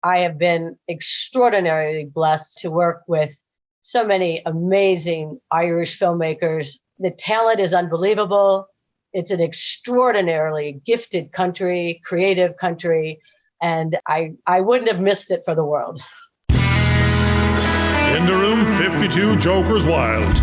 I have been extraordinarily blessed to work with so many amazing Irish filmmakers. The talent is unbelievable. It's an extraordinarily gifted country, creative country, and I wouldn't have missed it for the world. In the room, 52 Jokers Wild.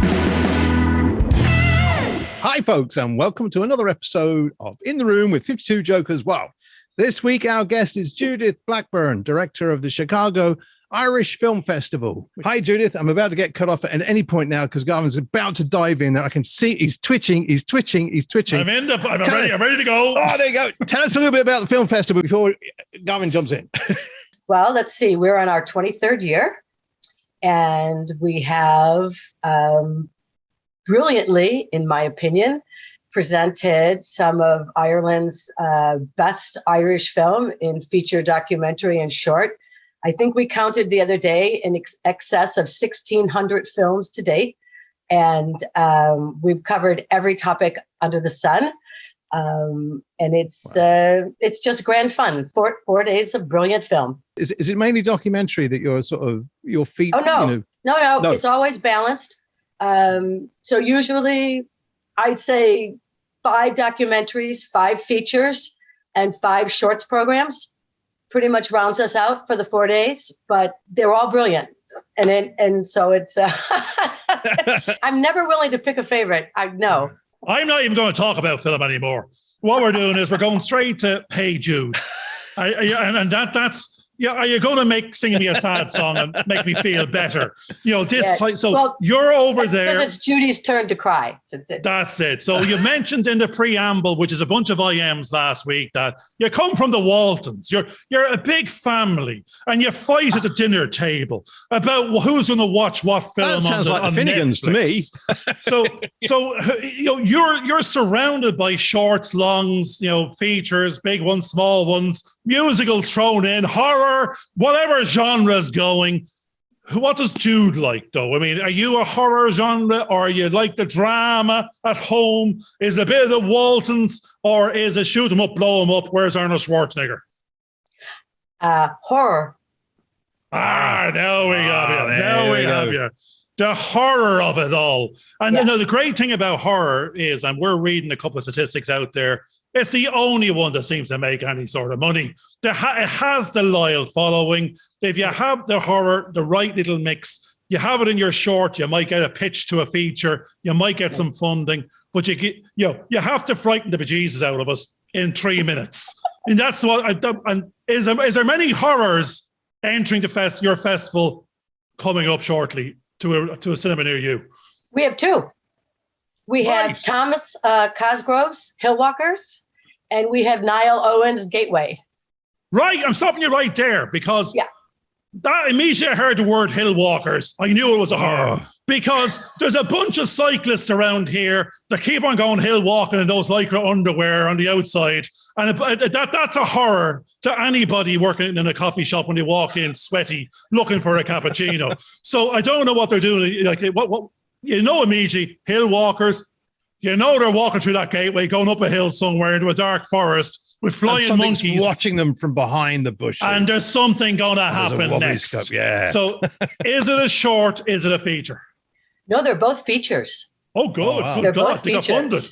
Hi, folks, and welcome to another episode of In the Room with 52 Jokers Wild. This week, our guest is Judith Blackburn, director of the Chicago Irish Film Festival. Hi, Judith. I'm about to get cut off at any point now because Garvin's about to dive in. I can see he's twitching. I'm ready to go. Oh, there you go. Tell us a little bit about the film festival before Garvin jumps in. Well, let's see. We're on our 23rd year, and we have brilliantly, in my opinion, presented some of Ireland's best Irish film in feature, documentary, and short. I think we counted the other day in excess of 1,600 films to date, and we've covered every topic under the sun. And it's just grand fun. Four days of brilliant film. Is it mainly documentary that you're sort of your feet? Oh no, no, No. It's always balanced. So usually, I'd say 5 documentaries, 5 features, and 5 shorts programs. Pretty much rounds us out for the 4 days, but they're all brilliant. And so it's, I'm never willing to pick a favorite. I know. I'm not even going to talk about film anymore. What we're doing is we're going straight to Hey Jude. That's, yeah, are you going to sing me a sad song and make me feel better? You know, this. Yeah. So well, you're over there. Because it's Judy's turn to cry. That's it. So you mentioned in the preamble, which is a bunch of IMs last week, that you come from the Waltons. You're a big family, and you fight at the dinner table about who's going to watch what film. That sounds like the Finnegans to me. So you know, you're surrounded by shorts, longs, you know, features, big ones, small ones, musicals thrown in, horror, whatever genre is going. What does Jude like, though? I mean, are you a horror genre, or you like the drama at home? Is it a bit of the Waltons, or is it shoot 'em up, blow 'em up? Where's Arnold Schwarzenegger? Horror. Now we have you. The horror of it all. And you know, the great thing about horror is, and we're reading a couple of statistics out there, it's the only one that seems to make any sort of money. It has the loyal following. If you have the horror, the right little mix, you have it in your short, you might get a pitch to a feature, you might get some funding, but you have to frighten the bejesus out of us in 3 minutes. And that's what. And is there many horrors entering your festival coming up shortly to a cinema near you? We have 2. We have Thomas Cosgrove's Hillwalkers, and we have Niall Owen's Gateway. Right, I'm stopping you right there because that immediately I heard the word Hillwalkers. I knew it was a horror because there's a bunch of cyclists around here that keep on going hill walking in those lycra underwear on the outside, and that's a horror to anybody working in a coffee shop when they walk in sweaty looking for a cappuccino. So I don't know what they're doing. Like what. You know immediately, hill walkers, you know they're walking through that gateway, going up a hill somewhere into a dark forest with flying monkeys. Watching them from behind the bushes. And there's something going to happen next. So is it a short? Is it a feature? No, they're both features. Oh, good. Oh, wow. Good God. They got funded.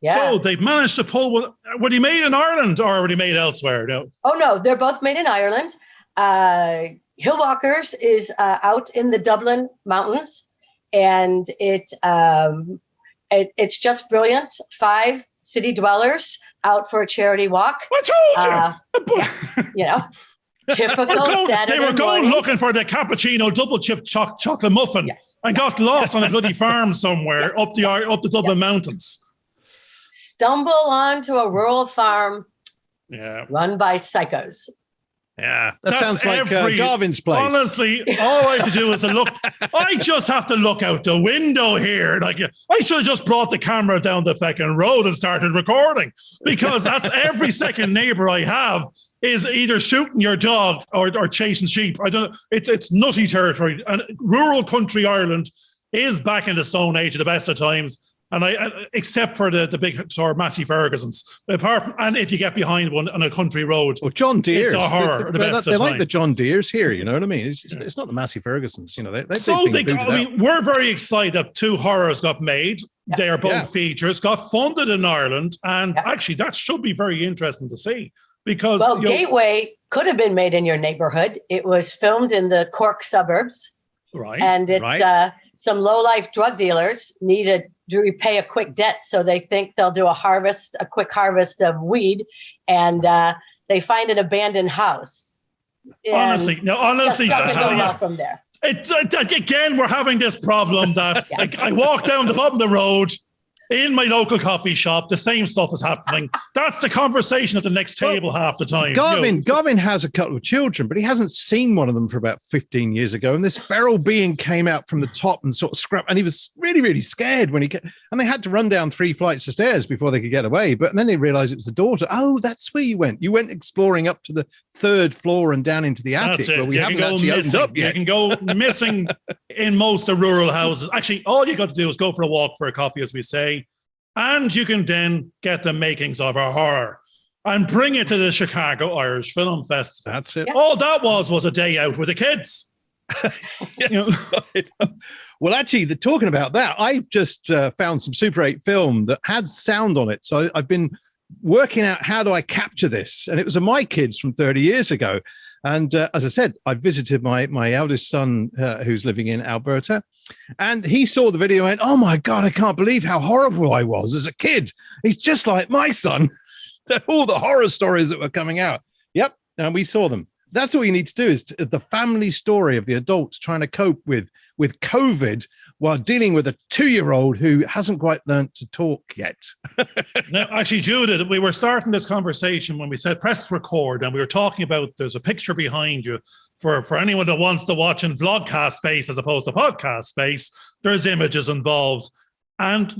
Yeah. So they've managed to pull one. Were they made in Ireland or were they made elsewhere? No. Oh, no, they're both made in Ireland. Hillwalkers is out in the Dublin mountains. And it's just brilliant. 5 city dwellers out for a charity walk. I told you. You know, typical Saturday They were going morning. looking for the cappuccino double chip chocolate muffin and got lost on a bloody farm somewhere up the Dublin mountains. Stumble onto a rural farm run by psychos. Yeah, that sounds like Garvin's place. Honestly, all I have to do is look. I just have to look out the window here. Like, I should have just brought the camera down the fucking road and started recording, because that's every second neighbor I have is either shooting your dog or chasing sheep. I don't. It's nutty territory. And rural country Ireland is back in the Stone Age at the best of times. And except for the big sort of Massey Fergusons, and if you get behind one on a country road, or John Deere's, it's a horror. They're like the John Deere's here, you know what I mean? It's not the Massey Fergusons, you know. We're very excited that 2 horrors got made. Yeah. They are both features, got funded in Ireland, and actually that should be very interesting to see because Gateway could have been made in your neighborhood. It was filmed in the Cork suburbs, right? And it's some low-life drug dealers needed to repay a quick debt, so they think they'll do a quick harvest of weed, and they find an abandoned house. Honestly, from there. Again, we're having this problem that I walk down the bottom of the road in my local coffee shop, the same stuff is happening. That's the conversation at the next table half the time. Garvin has a couple of children, but he hasn't seen one of them for about 15 years ago. And this feral being came out from the top and sort of scrapped, and he was really, really scared when and they had to run down 3 flights of stairs before they could get away. But then they realized it was the daughter. Oh, that's where you went. You went exploring up to the 3rd floor and down into the attic where we haven't actually opened up yet. You can go missing in most of rural houses. Actually, all you got to do is go for a walk for a coffee, as we say. And you can then get the makings of a horror and bring it to the Chicago Irish Film Festival. That's it. All that was a day out with the kids. Well, actually, talking about that, I've just found some Super 8 film that had sound on it. So I've been working out how do I capture this. And it was My Kids from 30 years ago. And as I said, I visited my eldest son who's living in Alberta, and he saw the video and went, oh my God, I can't believe how horrible I was as a kid. He's just like my son. All the horror stories that were coming out. Yep. And we saw them. That's all you need to do is the family story of the adults trying to cope with COVID while dealing with a 2-year-old who hasn't quite learned to talk yet. Now, actually, Judith, we were starting this conversation when we said press record, and we were talking about there's a picture behind you for anyone that wants to watch in vlogcast space as opposed to podcast space. There's images involved, and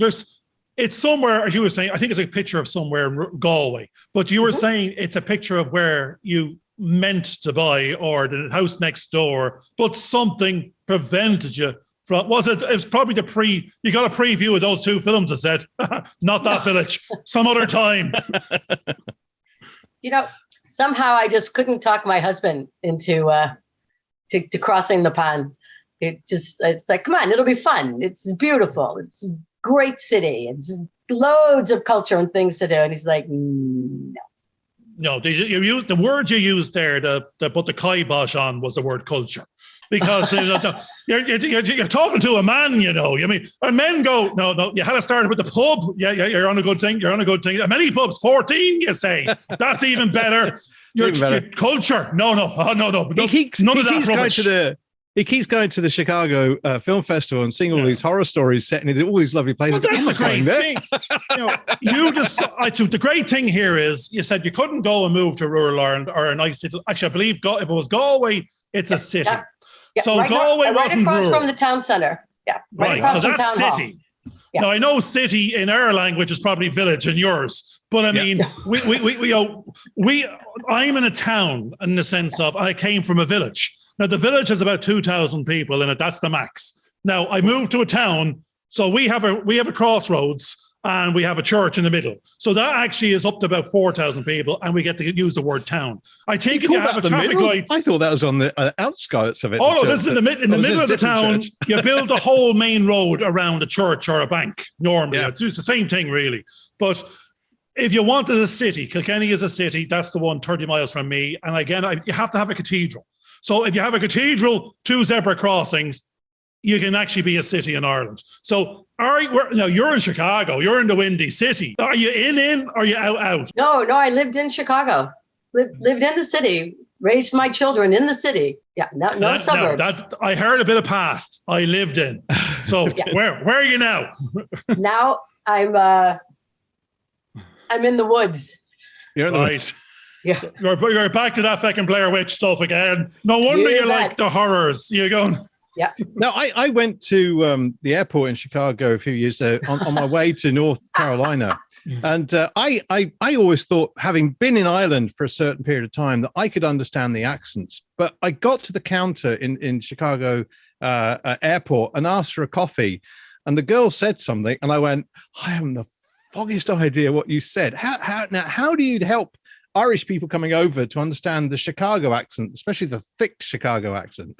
it's somewhere, as you were saying, I think it's a picture of somewhere in Galway, but you were saying it's a picture of where you meant to buy or the house next door, but something prevented you from, it was probably you got a preview of those 2 films that said, not that village, some other time. Somehow I just couldn't talk my husband into to crossing the pond. It's like, come on, it'll be fun. It's beautiful. It's a great city. It's loads of culture and things to do. And he's like, no. No, the word you used there to put the kibosh on was the word culture. Because you're talking to a man, I mean, and men go, no, you had to start with the pub. Yeah, you're on a good thing. You're on a good thing. Many pubs, 14, you say. That's even better. Your culture. No. He keeps going to the Chicago Film Festival and seeing all these horror stories set in all these lovely places. Well, that's the great thing. The great thing here is you said you couldn't go and move to rural Ireland or a nice city. Actually, I believe if it was Galway, it's a city. Yeah, so Galway wasn't across rural. From the town center. Yeah, right. So that's city. Yeah. Now I know city in our language is probably village in yours, but I mean, I'm in a town in the sense of I came from a village. Now the village has about 2,000 people in it. That's the max. Now I moved to a town, so we have a crossroads. And we have a church in the middle. So that actually is up to about 4,000 people, and we get to use the word town. I think if you have a traffic lights... I thought that was on the outskirts of it. Oh, no, this is in the middle of the town. You build a whole main road around a church or a bank, normally. Yeah. It's the same thing, really. But if you wanted a city, Kilkenny is a city. That's the one 30 miles from me. And again, you have to have a cathedral. So if you have a cathedral, 2 zebra crossings, you can actually be a city in Ireland. So now you're in Chicago. You're in the Windy City. Are you in? Or are you out? No, I lived in Chicago. Lived in the city. Raised my children in the city. Yeah, no suburbs. I heard a bit of past. I lived in. So where are you now? Now I'm in the woods. You're in the woods. Yeah. You're back to that fucking Blair Witch stuff again. No wonder you like the horrors. You're going... Yeah. No, I went to the airport in Chicago a few years ago on my way to North Carolina. And I always thought, having been in Ireland for a certain period of time, that I could understand the accents. But I got to the counter in Chicago airport and asked for a coffee. And the girl said something, and I went, I haven't the foggiest idea what you said. How do you help Irish people coming over to understand the Chicago accent, especially the thick Chicago accent?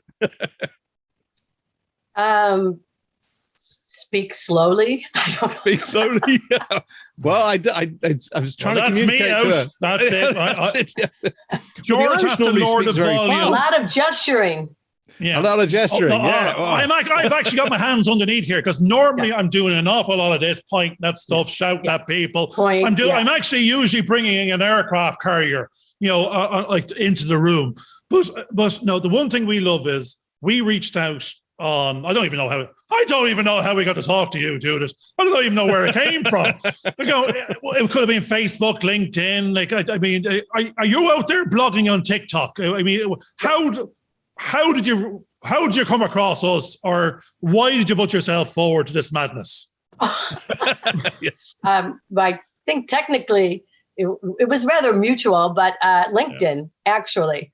Speak slowly. I don't know. Speak slowly. Yeah. Well, I was trying to communicate to her. That's it. That's it, yeah. George has to lower the volume. A lot of gesturing. Yeah. A lot of gesturing. I've actually got my hands underneath here because normally I'm doing an awful lot of this, pointing that stuff, shouting at people. I'm actually usually bringing an aircraft carrier, like into the room. But no, the one thing we love is we reached out on. I don't even know how we got to talk to you, Judith. I don't even know where it came from. It could have been Facebook, LinkedIn. Like, I mean, are you out there blogging on TikTok? I mean, how did you come across us, or why did you put yourself forward to this madness? Yes. I think technically it was rather mutual, but LinkedIn, actually.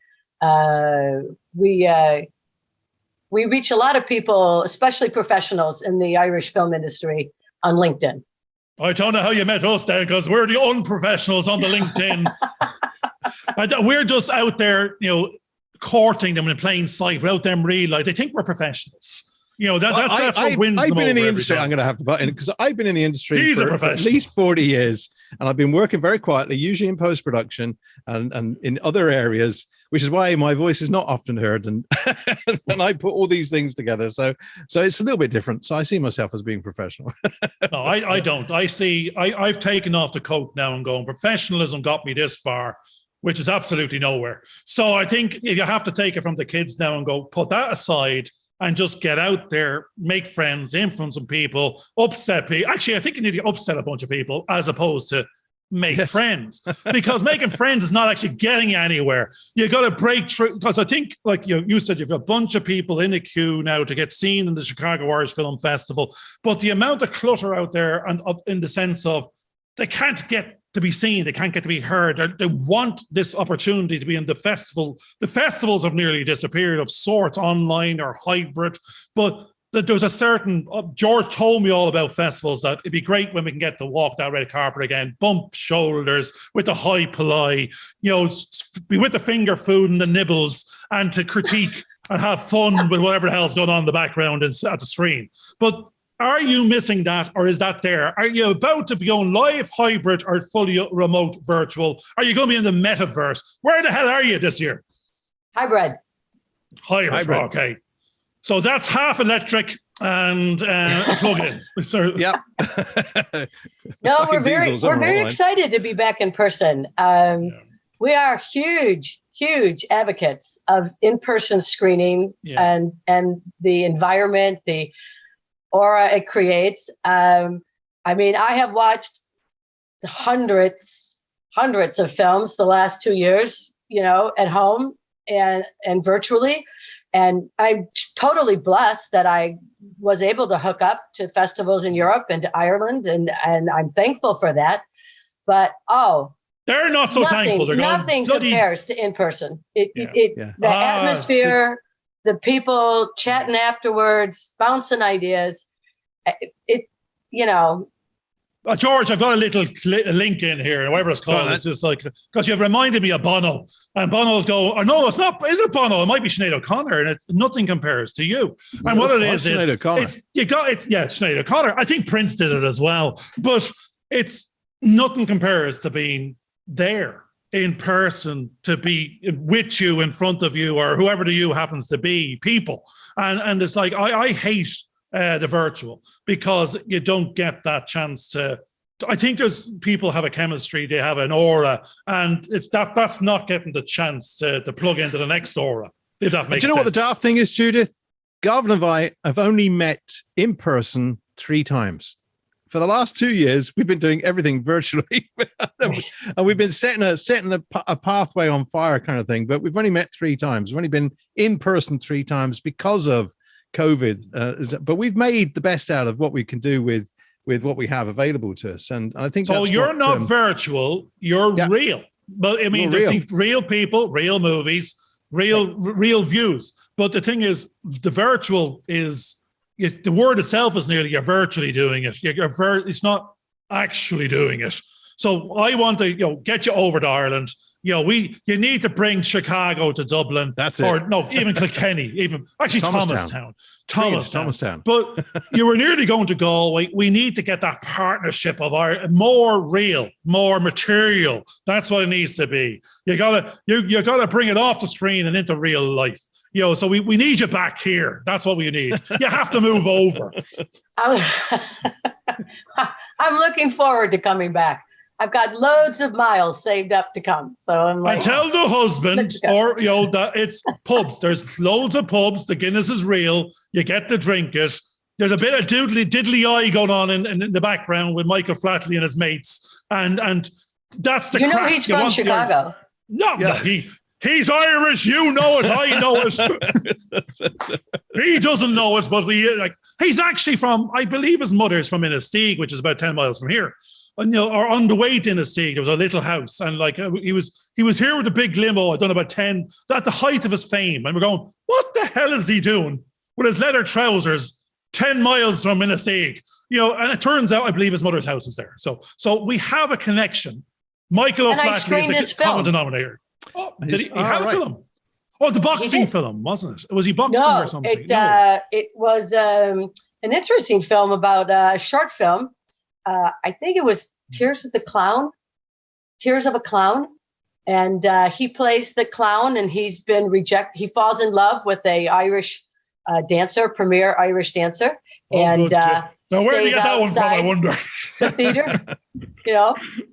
We reach a lot of people, especially professionals in the Irish film industry, on LinkedIn. I don't know how you met us there, because we're the unprofessionals on the LinkedIn. We're just out there, courting them in plain sight without them realize they think we're professionals. That's what wins them over. I've been in the industry. I'm going to have to butt in because I've been in the industry for at least 40 years, and I've been working very quietly, usually in post-production and in other areas, which is why my voice is not often heard. And I put all these things together. So it's a little bit different. So I see myself as being professional. No, I don't. I've taken off the coat now and going, professionalism got me this far, which is absolutely nowhere. So I think if you have to take it from the kids now and go, put that aside and just get out there, make friends, influence some people, upset people. Actually, I think you need to upset a bunch of people as opposed to make friends, because making friends is not actually getting anywhere. You got to break through, because I think, like you said, you've got a bunch of people in the queue now to get seen in the Chicago Irish Film Festival, but the amount of clutter out there, and in the sense of they can't get to be seen, they can't get to be heard. They want this opportunity to be in the festival. The festivals have nearly disappeared of sorts, online or hybrid, but there's a certain, George told me all about festivals, that it'd be great when we can get to walk that red carpet again, bump shoulders with the high polite, be with the finger food and the nibbles, and to critique and have fun with whatever the hell's going on in the background and at the screen. But are you missing that, or is that there? Are you about to be going live, hybrid, or fully remote virtual? Are you going to be in the metaverse? Where the hell are you this year? Hybrid. Okay. So that's half electric and plug-in. So, yeah. No, we're very excited to be back in person. We are huge advocates of in-person screening and the environment, the aura it creates. I mean, I have watched hundreds of films the last 2 years, at home and virtually. And I'm totally blessed that I was able to hook up to festivals in Europe and to Ireland, and I'm thankful for that. But they're not so thankful. They're nothing compares to in person. The atmosphere, the people chatting afterwards, bouncing ideas. George, I've got a little link in here, whatever it's called. It's just like, because you've reminded me of Bono, and Bono's go, oh, no, it's not. Is it Bono? It might be Sinead O'Connor, and nothing compares to you. And what it is Sinead O'Connor. I think Prince did it as well, but it's nothing compares to being there in person, to be with you, in front of you, or whoever the you happens to be, people. And it's like, I hate the virtual, because you don't get that chance to. I think there's people have a chemistry, they have an aura, and it's that's not getting the chance to plug into the next aura, if that makes sense. Do you know what the daft thing is, Judith? Garvin and I have only met in person 3 times. For the last 2 years, we've been doing everything virtually, and we've been setting a pathway on fire kind of thing. But we've only met 3 times. We've only been in person 3 times because of COVID, but we've made the best out of what we can do with what we have available to us, and I think so. You're not virtual; you're real. But I mean, there's real people, real movies, real views. But the thing is, the virtual is, the word itself is nearly, you're virtually doing it. It's not actually doing it. So I want to, get you over to Ireland. You need to bring Chicago to Dublin. That's it. Or no, even Kilkenny, even actually Thomastown. But you were nearly going to Galway. We need to get that partnership of our more real, more material. That's what it needs to be. You gotta bring it off the screen and into real life. So we need you back here. That's what we need. You have to move over. I'm looking forward to coming back. I've got loads of miles saved up to come. So I'm like, and tell the husband, or that it's pubs. There's loads of pubs. The Guinness is real. You get to drink it. There's a bit of diddly eye going on in the background with Michael Flatley and his mates, and that's the. He's from Chicago. No, he's Irish. You know it. I know it. He doesn't know it, but he's actually from. I believe his mother's from Innisteague, which is about 10 miles from here. And, or on the way to Innisteague, there was a little house, and he was here with a big limo. I'd done about 10 at the height of his fame, and we're going, what the hell is he doing with his leather trousers 10 miles from Innisteague? And it turns out, I believe his mother's house is there. So we have a connection. Michael O'Flaherty is a common denominator. Oh, did he had a film? Oh, the boxing film, wasn't it? Was he boxing or something? It was an interesting film about a short film. I think it was Tears of a Clown. And he plays the clown, and he's been rejected. He falls in love with a Irish dancer, premier Irish dancer. And now where did he get that one from, I wonder? The theater,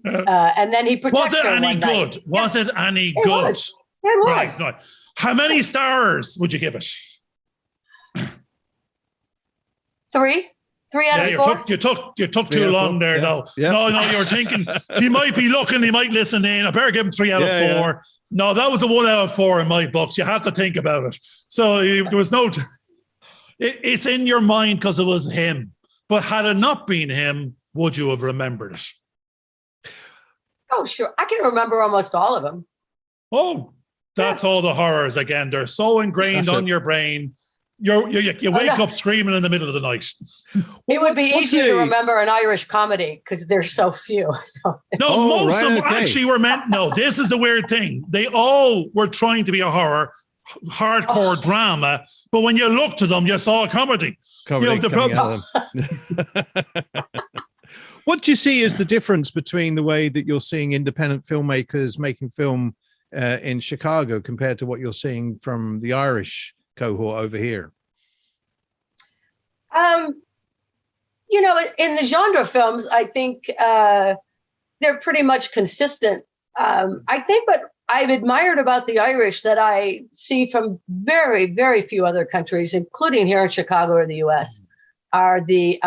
and then he protects her one night. Was it any good? It was. Right. How many stars would you give it? 3 out of 4. You took too long there. No, you were thinking he might be looking, he might listen in. I better give him 3 out of 4. Yeah. No, that was a 1 out of 4 in my books. You have to think about it. So there was no. It's in your mind because it was him. But had it not been him, would you have remembered it? Oh, sure. I can remember almost all of them. Oh, that's all the horrors again. They're so ingrained on your brain. You wake up screaming in the middle of the night. It would be easier to remember an Irish comedy because there's so few. Most of them actually were meant. No, this is the weird thing. They all were trying to be a hardcore drama, but when you looked to them, you saw a comedy. What do you see as the difference between the way that you're seeing independent filmmakers making film in Chicago compared to what you're seeing from the Irish cohort over here? In the genre films, I think they're pretty much consistent. I think what I've admired about the Irish that I see from very, very few other countries, including here in Chicago or the US, are the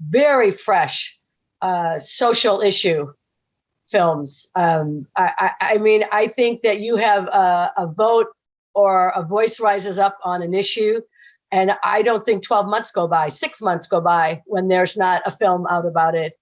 very fresh social issue films. I think that you have a vote or a voice rises up on an issue, and I don't think 12 months go by, 6 months go by when there's not a film out about it.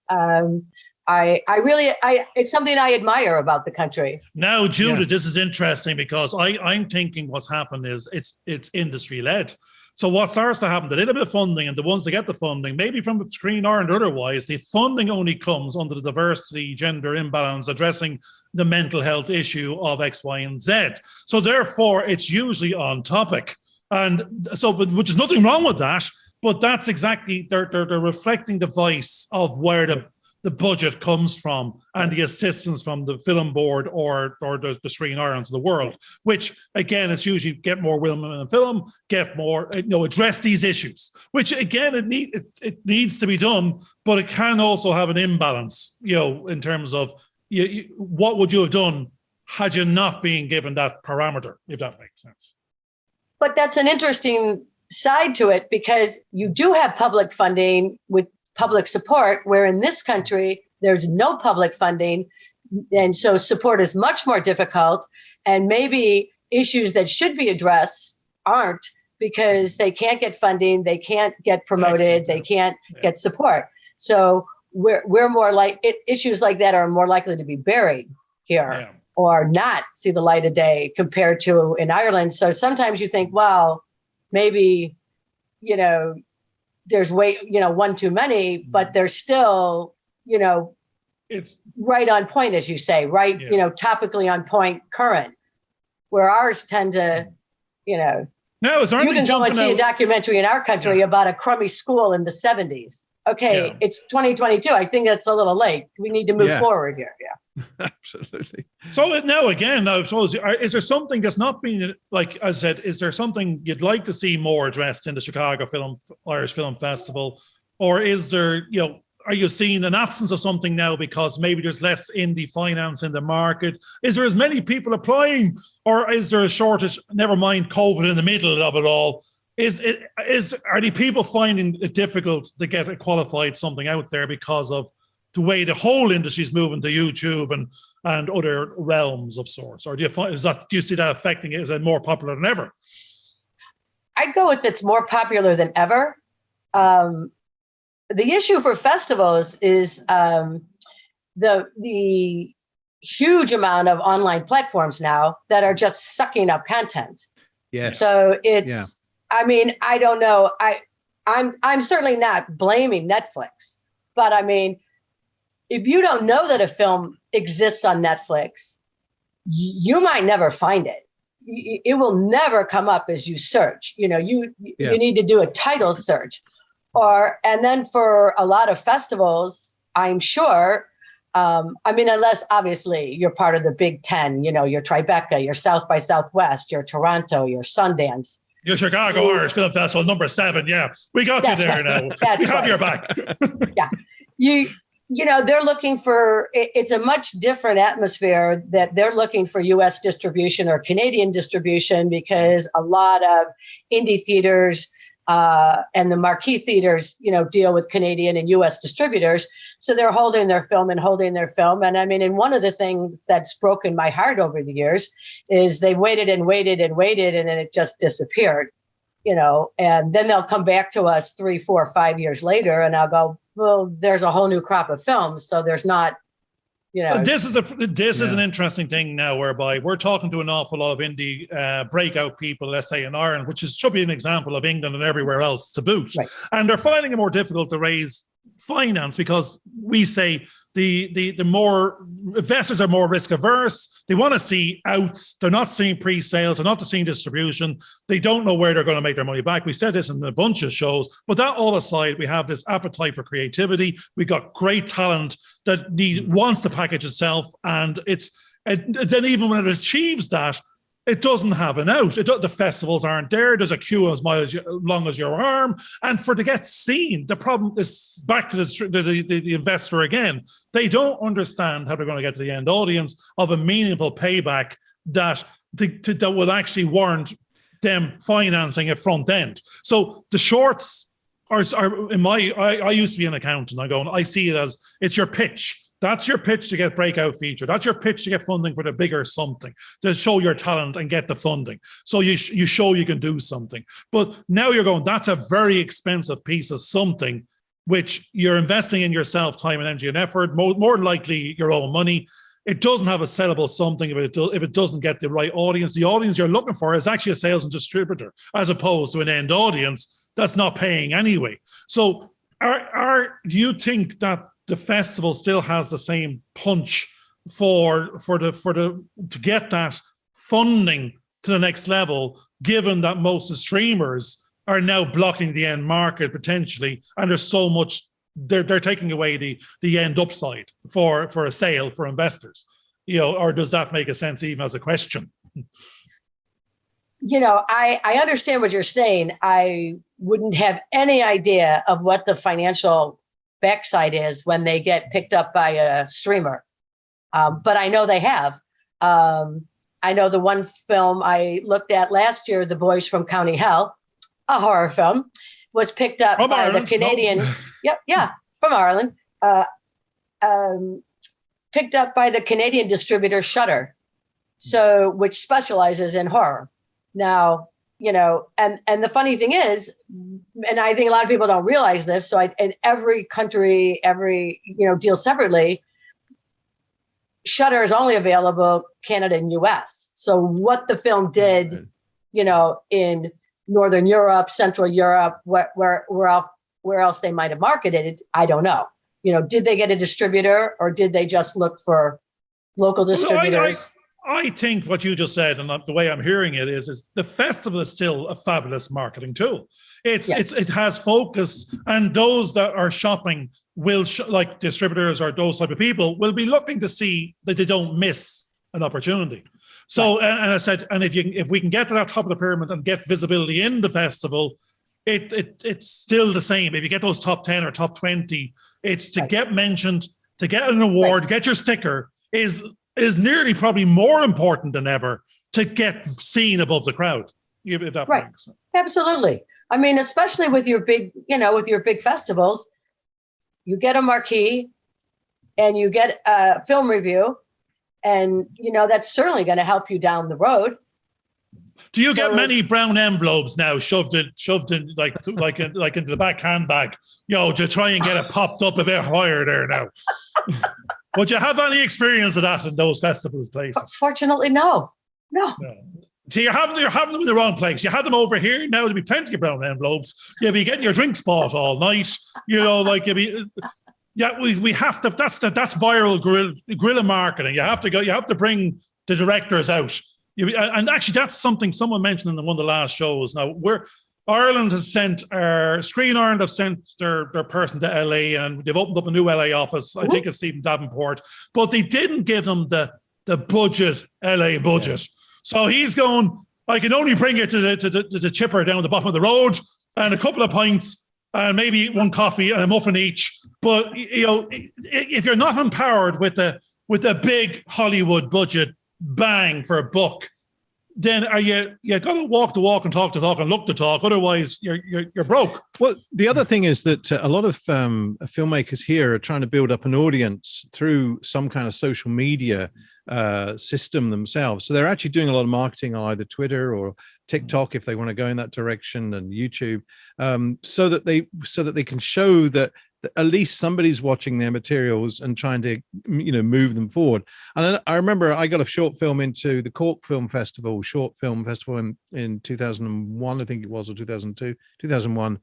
It's something I admire about the country. Now, Judith, this is interesting because I'm thinking what's happened is it's industry led. So what starts to happen, the little bit of funding, and the ones that get the funding, maybe from Screen Ireland or otherwise, the funding only comes under the diversity, gender imbalance, addressing the mental health issue of X, Y, and Z. So therefore, it's usually on topic. And so, which is nothing wrong with that, but that's exactly, they're reflecting the voice of where the budget comes from and the assistance from the film board or the Screen Ireland of the world, which again, it's usually get more women in film, get more, address these issues, which again, it needs to be done, but it can also have an imbalance, in terms of what would you have done had you not been given that parameter, if that makes sense. But that's an interesting side to it because you do have public funding with public support, where in this country, there's no public funding. And so support is much more difficult. And maybe issues that should be addressed aren't because they can't get funding, they can't get promoted, they can't get support. So we're more like, issues like that are more likely to be buried here or not see the light of day compared to in Ireland. So sometimes you think, well, maybe there's one too many, but they're still, it's right on point, as you say, right? Yeah. Topically on point, current, where ours tend to, No, is there you can go and see a documentary in our country about a crummy school in the 70s. Okay, It's 2022. I think it's a little late. We need to move forward here. Yeah, absolutely. So now again, I suppose, is there something that's not been, like I said, is there something you'd like to see more addressed in the Chicago Irish Film Festival, or is there, are you seeing an absence of something now because maybe there's less indie finance in the market? Is there as many people applying, or is there a shortage? Never mind COVID in the middle of it all. Are the people finding it difficult to get a qualified something out there because of the way the whole industry is moving to YouTube and other realms of sorts? Or do you see that affecting it? Is it more popular than ever? I'd go with it's more popular than ever. The issue for festivals is the huge amount of online platforms now that are just sucking up content. Yes. So it's, I mean, I don't know. I'm certainly not blaming Netflix, but I mean, if you don't know that a film exists on Netflix, you might never find it. It will never come up as you search. You need to do a title search. And then for a lot of festivals, I'm sure, unless obviously you're part of the Big Ten, your Tribeca, your South by Southwest, your Toronto, your Sundance. Your Chicago Irish Film Festival, number 7. Yeah, we got you there now. We have your back. Yeah. They're looking for, it's a much different atmosphere that they're looking for US distribution or Canadian distribution, because a lot of indie theaters and the marquee theaters, deal with Canadian and US distributors. So they're holding their film. And I mean, and one of the things that's broken my heart over the years is they waited and waited and waited, and then it just disappeared, and then they'll come back to us 3, 4, 5 years later, and I'll go, well, there's a whole new crop of films. So there's not, This is an interesting thing now, whereby we're talking to an awful lot of indie breakout people, let's say in Ireland, which should be an example of England and everywhere else to boot. Right. And they're finding it more difficult to raise finance because we say the more investors are more risk averse. They want to see outs. They're not seeing pre-sales. They're not seeing distribution. They don't know where they're going to make their money back. We said this in a bunch of shows, but that all aside, we have this appetite for creativity. We got great talent that wants to package itself, and then even when it achieves that, it doesn't have an out. The festivals aren't there. There's a queue as long as your arm. And to get seen, the problem is back to the investor again. They don't understand how they're going to get to the end audience of a meaningful payback that would actually warrant them financing it front end. So the shorts are I used to be an accountant. I see it as it's your pitch. That's your pitch to get breakout feature. That's your pitch to get funding for the bigger something, to show your talent and get the funding. So you show you can do something. But now you're going, that's a very expensive piece of something, which you're investing in yourself, time and energy and effort, more likely your own money. It doesn't have a sellable something if it doesn't get the right audience. The audience you're looking for is actually a sales and distributor, as opposed to an end audience that's not paying anyway. So do you think that the festival still has the same punch to get that funding to the next level, given that most of the streamers are now blocking the end market potentially, and there's so much they're taking away the end upside for a sale for investors, or does that make a sense even as a question? I understand what you're saying. I wouldn't have any idea of what the financial backside is when they get picked up by a streamer. But I know they have. I know the one film I looked at last year, The Boys from County Hell, a horror film, was picked up from by Ireland, the Canadian. From Ireland. Picked up by the Canadian distributor Shudder, which specializes in horror. Now, and the funny thing is, and I think a lot of people don't realize this, so in every country, deal separately, Shudder is only available Canada and US. So what the film did, in Northern Europe, Central Europe, where else they might have marketed it, I don't know. Did they get a distributor, or did they just look for local distributors? I think what you just said, and the way I'm hearing it is the festival is still a fabulous marketing tool. It has focus, and those that are shopping will, like distributors or those type of people, will be looking to see that they don't miss an opportunity. So, and I said, and if we can get to that top of the pyramid and get visibility in the festival, it's still the same. If you get those top 10 or top 20, it's to get mentioned, to get an award, get your sticker is nearly probably more important than ever to get seen above the crowd. If that makes sense. Absolutely. I mean, especially with your big, with your big festivals, you get a marquee and you get a film review, and that's certainly going to help you down the road. Do you get many brown envelopes now shoved in like into the back handbag, to try and get it popped up a bit higher there now? Would you have any experience of that in those festivals places? Fortunately, no. So you're having them in the wrong place. You had them over here. Now there'll be plenty of brown envelopes. You'll be getting your drinks bought all night. We have to. That's viral guerrilla marketing. You have to go. You have to bring the directors out. And actually, that's something someone mentioned in one of the last shows. Now, Ireland has sent, Screen Ireland have sent their person to LA, and they've opened up a new LA office. I think it's Stephen Davenport, but they didn't give them the budget, LA budget. Yeah. So he's going, I can only bring it to the chipper down the bottom of the road, and a couple of pints, and maybe one coffee and a muffin each. But if you're not empowered with the big Hollywood budget, bang for a buck, then you got to walk the walk and talk the talk and look the talk. Otherwise, you're broke. Well, the other thing is that a lot of filmmakers here are trying to build up an audience through some kind of social media system themselves. So they're actually doing a lot of marketing on either Twitter or TikTok, if they want to go in that direction, and YouTube, so that they can show that at least somebody's watching their materials and trying to move them forward. And I remember I got a short film into the Cork Film Festival, short film festival in 2001, I think it was, or 2002, 2001.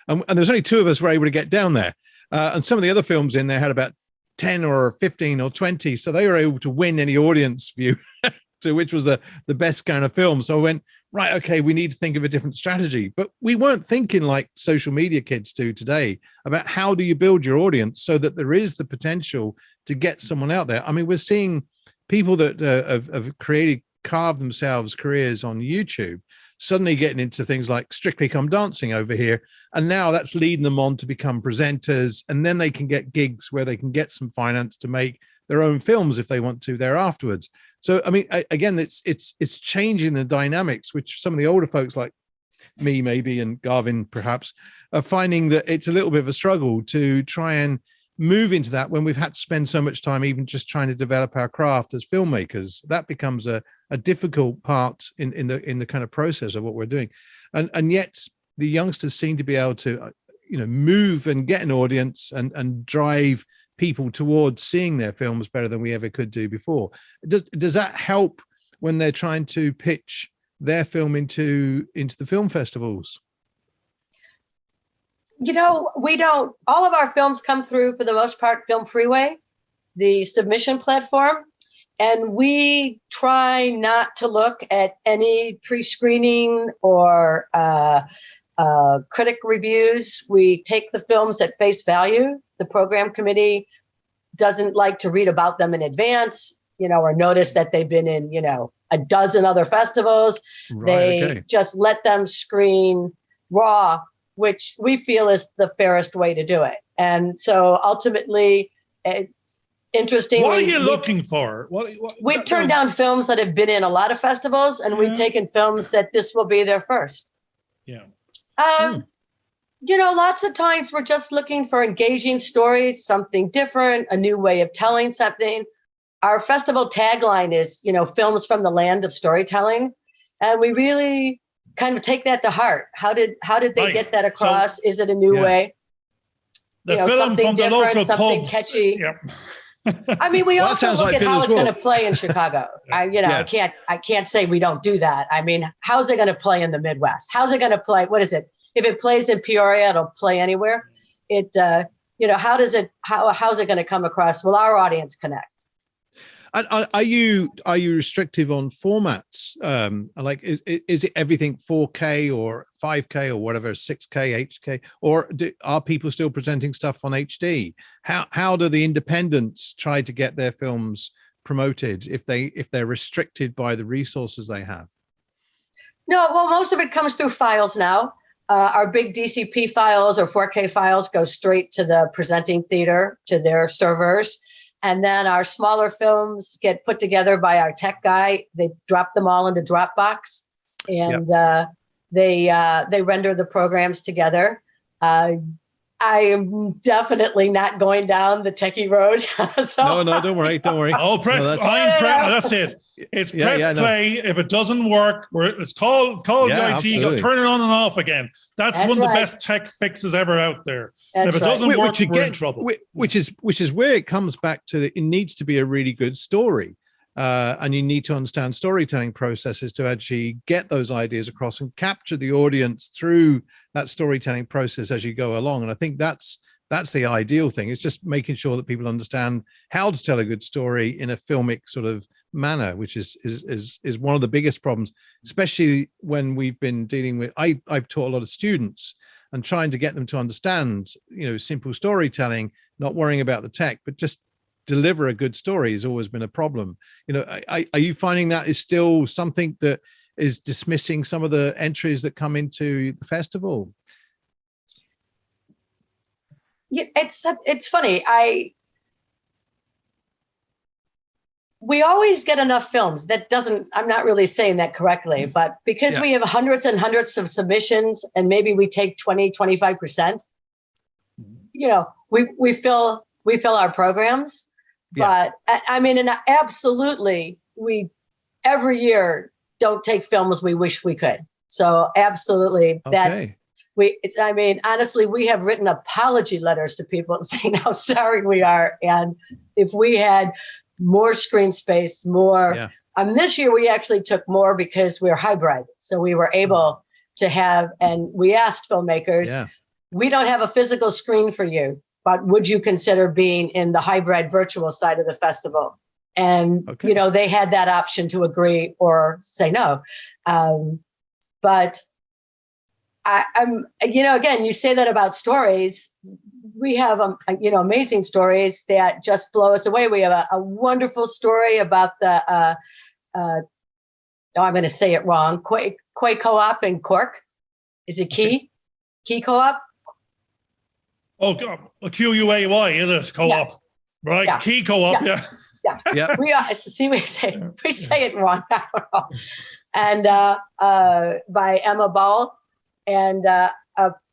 And there's only two of us were able to get down there. And some of the other films in there had about 10 or 15 or 20. So they were able to win any audience view to which was the best kind of film. So I went, right, okay, we need to think of a different strategy. But we weren't thinking like social media kids do today about how do you build your audience so that there is the potential to get someone out there. I mean, we're seeing people that have carved themselves careers on YouTube suddenly getting into things like Strictly Come Dancing over here. And now that's leading them on to become presenters. And then they can get gigs where they can get some finance to make their own films if they want to there afterwards. So, I mean, again, it's changing the dynamics, which some of the older folks like me, maybe, and Garvin, perhaps, are finding that it's a little bit of a struggle to try and move into that when we've had to spend so much time even just trying to develop our craft as filmmakers. That becomes a difficult part in the kind of process of what we're doing. And yet the youngsters seem to be able to, move and get an audience and drive people towards seeing their films better than we ever could do before. Does that help when they're trying to pitch their film into the film festivals? We don't. All of our films come through, for the most part, Film Freeway, the submission platform, and we try not to look at any pre-screening or critic reviews. We take the films at face value. The program committee doesn't like to read about them in advance, or notice that they've been in, a dozen other festivals. Right, they just let them screen raw, which we feel is the fairest way to do it. And so ultimately, it's interesting. What are you looking for? We've turned down films that have been in a lot of festivals, and we've taken films that this will be their first. Yeah. Lots of times we're just looking for engaging stories, something different, a new way of telling something. Our festival tagline is, films from the land of storytelling. And we really kind of take that to heart. How did they get that across? Is it a new way? The film something from the different, local something pubs, catchy. Yeah. I mean, we also look at how it's going to play in Chicago. I can't say we don't do that. I mean, how's it going to play in the Midwest? How's it going to play? What is it? If it plays in Peoria, it'll play anywhere. How's it going to come across? Will our audience connect? Are you restrictive on formats? Like, is it everything 4K or 5K or whatever, 6K, HK, or are people still presenting stuff on HD? How do the independents try to get their films promoted if they're restricted by the resources they have? No, well, most of it comes through files now. Our big DCP files or 4K files go straight to the presenting theater, to their servers. And then our smaller films get put together by our tech guy. They drop them all into Dropbox, and they render the programs together. I am definitely not going down the techie road. No, don't worry. Oh, that's it. It's press play. If it doesn't work, it's call the IT, go turn it on and off again. That's one of the best tech fixes ever out there. And if it doesn't work, we're in trouble. Which is where it comes back to. It needs to be a really good story. And you need to understand storytelling processes to actually get those ideas across and capture the audience through that storytelling process as you go along. And I think that's the ideal thing. It's just making sure that people understand how to tell a good story in a filmic sort of manner, which is one of the biggest problems, especially when we've been dealing with, I've taught a lot of students and trying to get them to understand, simple storytelling, not worrying about the tech, but just deliver a good story has always been a problem. Are you finding that is still something that is dismissing some of the entries that come into the festival? Yeah, it's funny. We always get enough films. I'm not really saying that correctly, but because we have hundreds and hundreds of submissions and maybe we take 25%, we fill our programs. But I mean, and absolutely, we every year don't take films we wish we could. So absolutely honestly, we have written apology letters to people saying how sorry we are. And if we had more screen space, this year we actually took more because we're hybrid. So we were able to have, and we asked filmmakers, we don't have a physical screen for you, but would you consider being in the hybrid virtual side of the festival? And, they had that option to agree or say no. But I'm again, you say that about stories. We have, amazing stories that just blow us away. We have a wonderful story about the, I'm going to say it wrong, Quay Co-op in Cork. Is it Key? Key Co-op? Oh, QUAY, is it? Co-op, right? Yeah. Key Co-op, yeah. We say it wrong. I don't know. And by Emma Ball, and a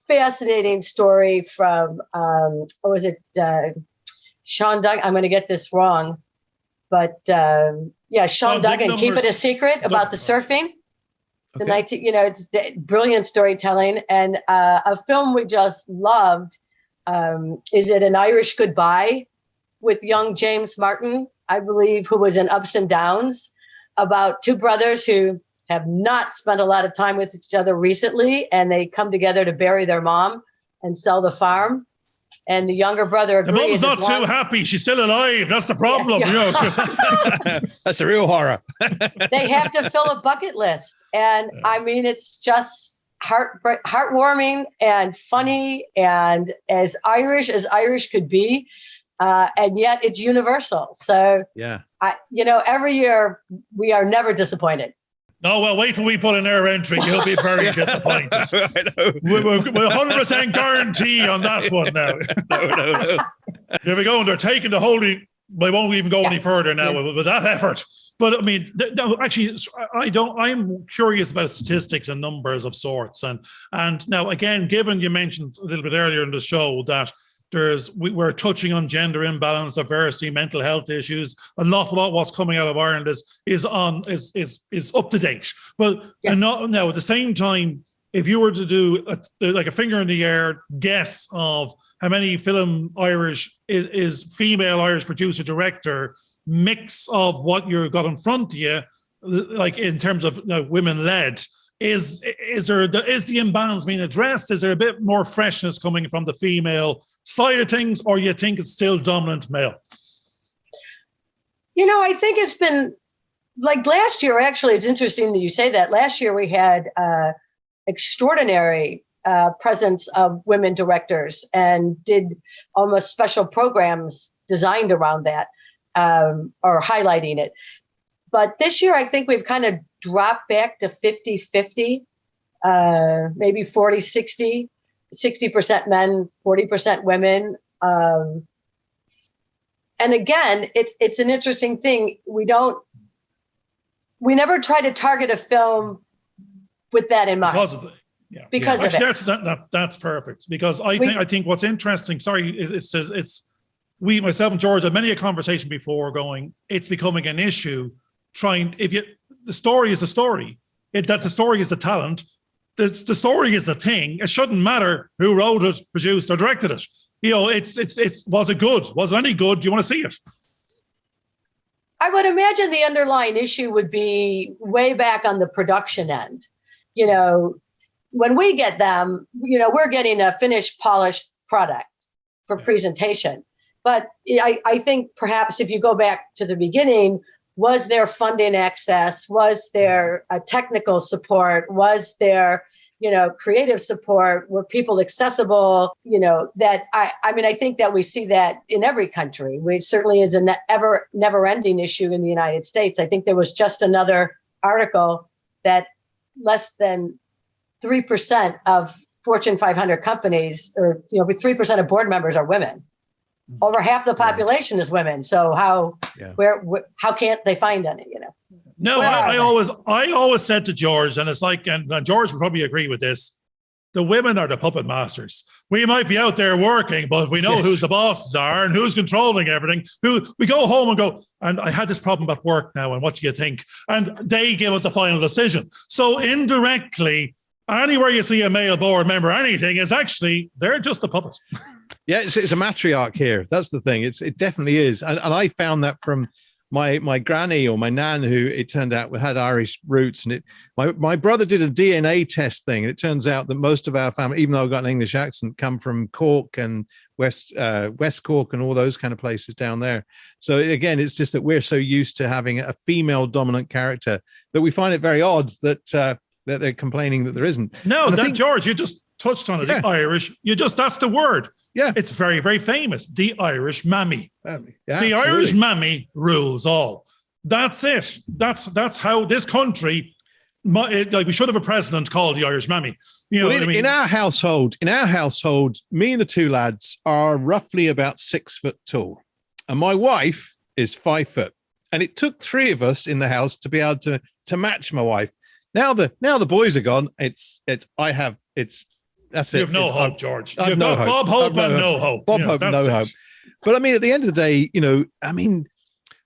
fascinating story from Sean Duggan. I'm going to get this wrong, but Sean Duggan. Keep it a secret about the surfing. Okay. It's brilliant storytelling, and a film we just loved. Is it An Irish Goodbye with young James Martin, I believe, who was in Ups and Downs, about two brothers who have not spent a lot of time with each other recently, and they come together to bury their mom and sell the farm. And the younger brother agrees. The mom's not too happy. She's still alive. That's the problem. That's the real horror. They have to fill a bucket list. And I mean, it's just heartwarming and funny and as Irish could be. And yet it's universal. So every year we are never disappointed. No, well, wait till we put in our entry. You'll be very disappointed. We'll 100% guarantee on that one now. No. Here we go. And they're taking the whole. We won't even go any further now with that effort. But I mean, actually, I'm curious about statistics and numbers of sorts. And now, again, given you mentioned a little bit earlier in the show that we're touching on gender imbalance, diversity, mental health issues. An awful lot what's coming out of Ireland is up to date. But now at the same time, if you were to do a finger in the air guess of how many film Irish is female Irish producer director mix of what you've got in front of you, like in terms of women led. Is the imbalance being addressed? Is there a bit more freshness coming from the female side of things, or you think it's still dominant male? I think it's been like last year. Actually, it's interesting that you say that. Last year we had extraordinary presence of women directors and did almost special programs designed around that or highlighting it. But this year, I think we've kind of dropped back to 50-50, maybe 40-60, 60% men, 40% women. And again, it's an interesting thing. We never try to target a film with that in mind. Because of it. That's perfect. Because I think what's interesting, myself and George had many a conversation before going, it's becoming an issue. The story is a story. The story is the talent. The story is the thing. It shouldn't matter who wrote it, produced, or directed it. Was it good? Was it any good? Do you want to see it? I would imagine the underlying issue would be way back on the production end. When we get them, we're getting a finished, polished product for presentation. But I think perhaps if you go back to the beginning, was there funding access? Was there technical support? Was there, creative support? Were people accessible? That I think that we see that in every country. We certainly is a never-ending issue in the United States. I think there was just another article that less than 3% of Fortune 500 companies, or 3% of board members are women. Over half the population is women. So how can't they find any? No, I always said to George, and it's like, and George would probably agree with this, the women are the puppet masters. We might be out there working, but we know who the bosses are and who's controlling everything. Who we go home and go, and I had this problem at work now, and what do you think? And they give us the final decision. So indirectly, anywhere you see a male board member, anything is actually, they're just the puppets. Yeah, it's a matriarch here. That's the thing. It definitely is. And I found that from my granny or my nan, who it turned out had Irish roots. And my brother did a DNA test thing. And it turns out that most of our family, even though I've got an English accent, come from Cork and West Cork and all those kind of places down there. So again, it's just that we're so used to having a female dominant character that we find it very odd that they're complaining that there isn't. No, George, you just touched on it. Yeah. The Irish, that's the word. Yeah. It's very, very famous. The Irish mammy. Yeah, the absolutely. Irish mammy rules all. That's it. That's how this country, we should have a president called the Irish mammy. In our household, me and the two lads are roughly about 6 foot tall. And my wife is 5 foot. And it took 3 of us in the house to be able to match my wife. Now the boys are gone. That's it. You have no hope, George. You have no hope. Bob Hope and no hope. Bob Hope, no hope. But I mean, at the end of the day,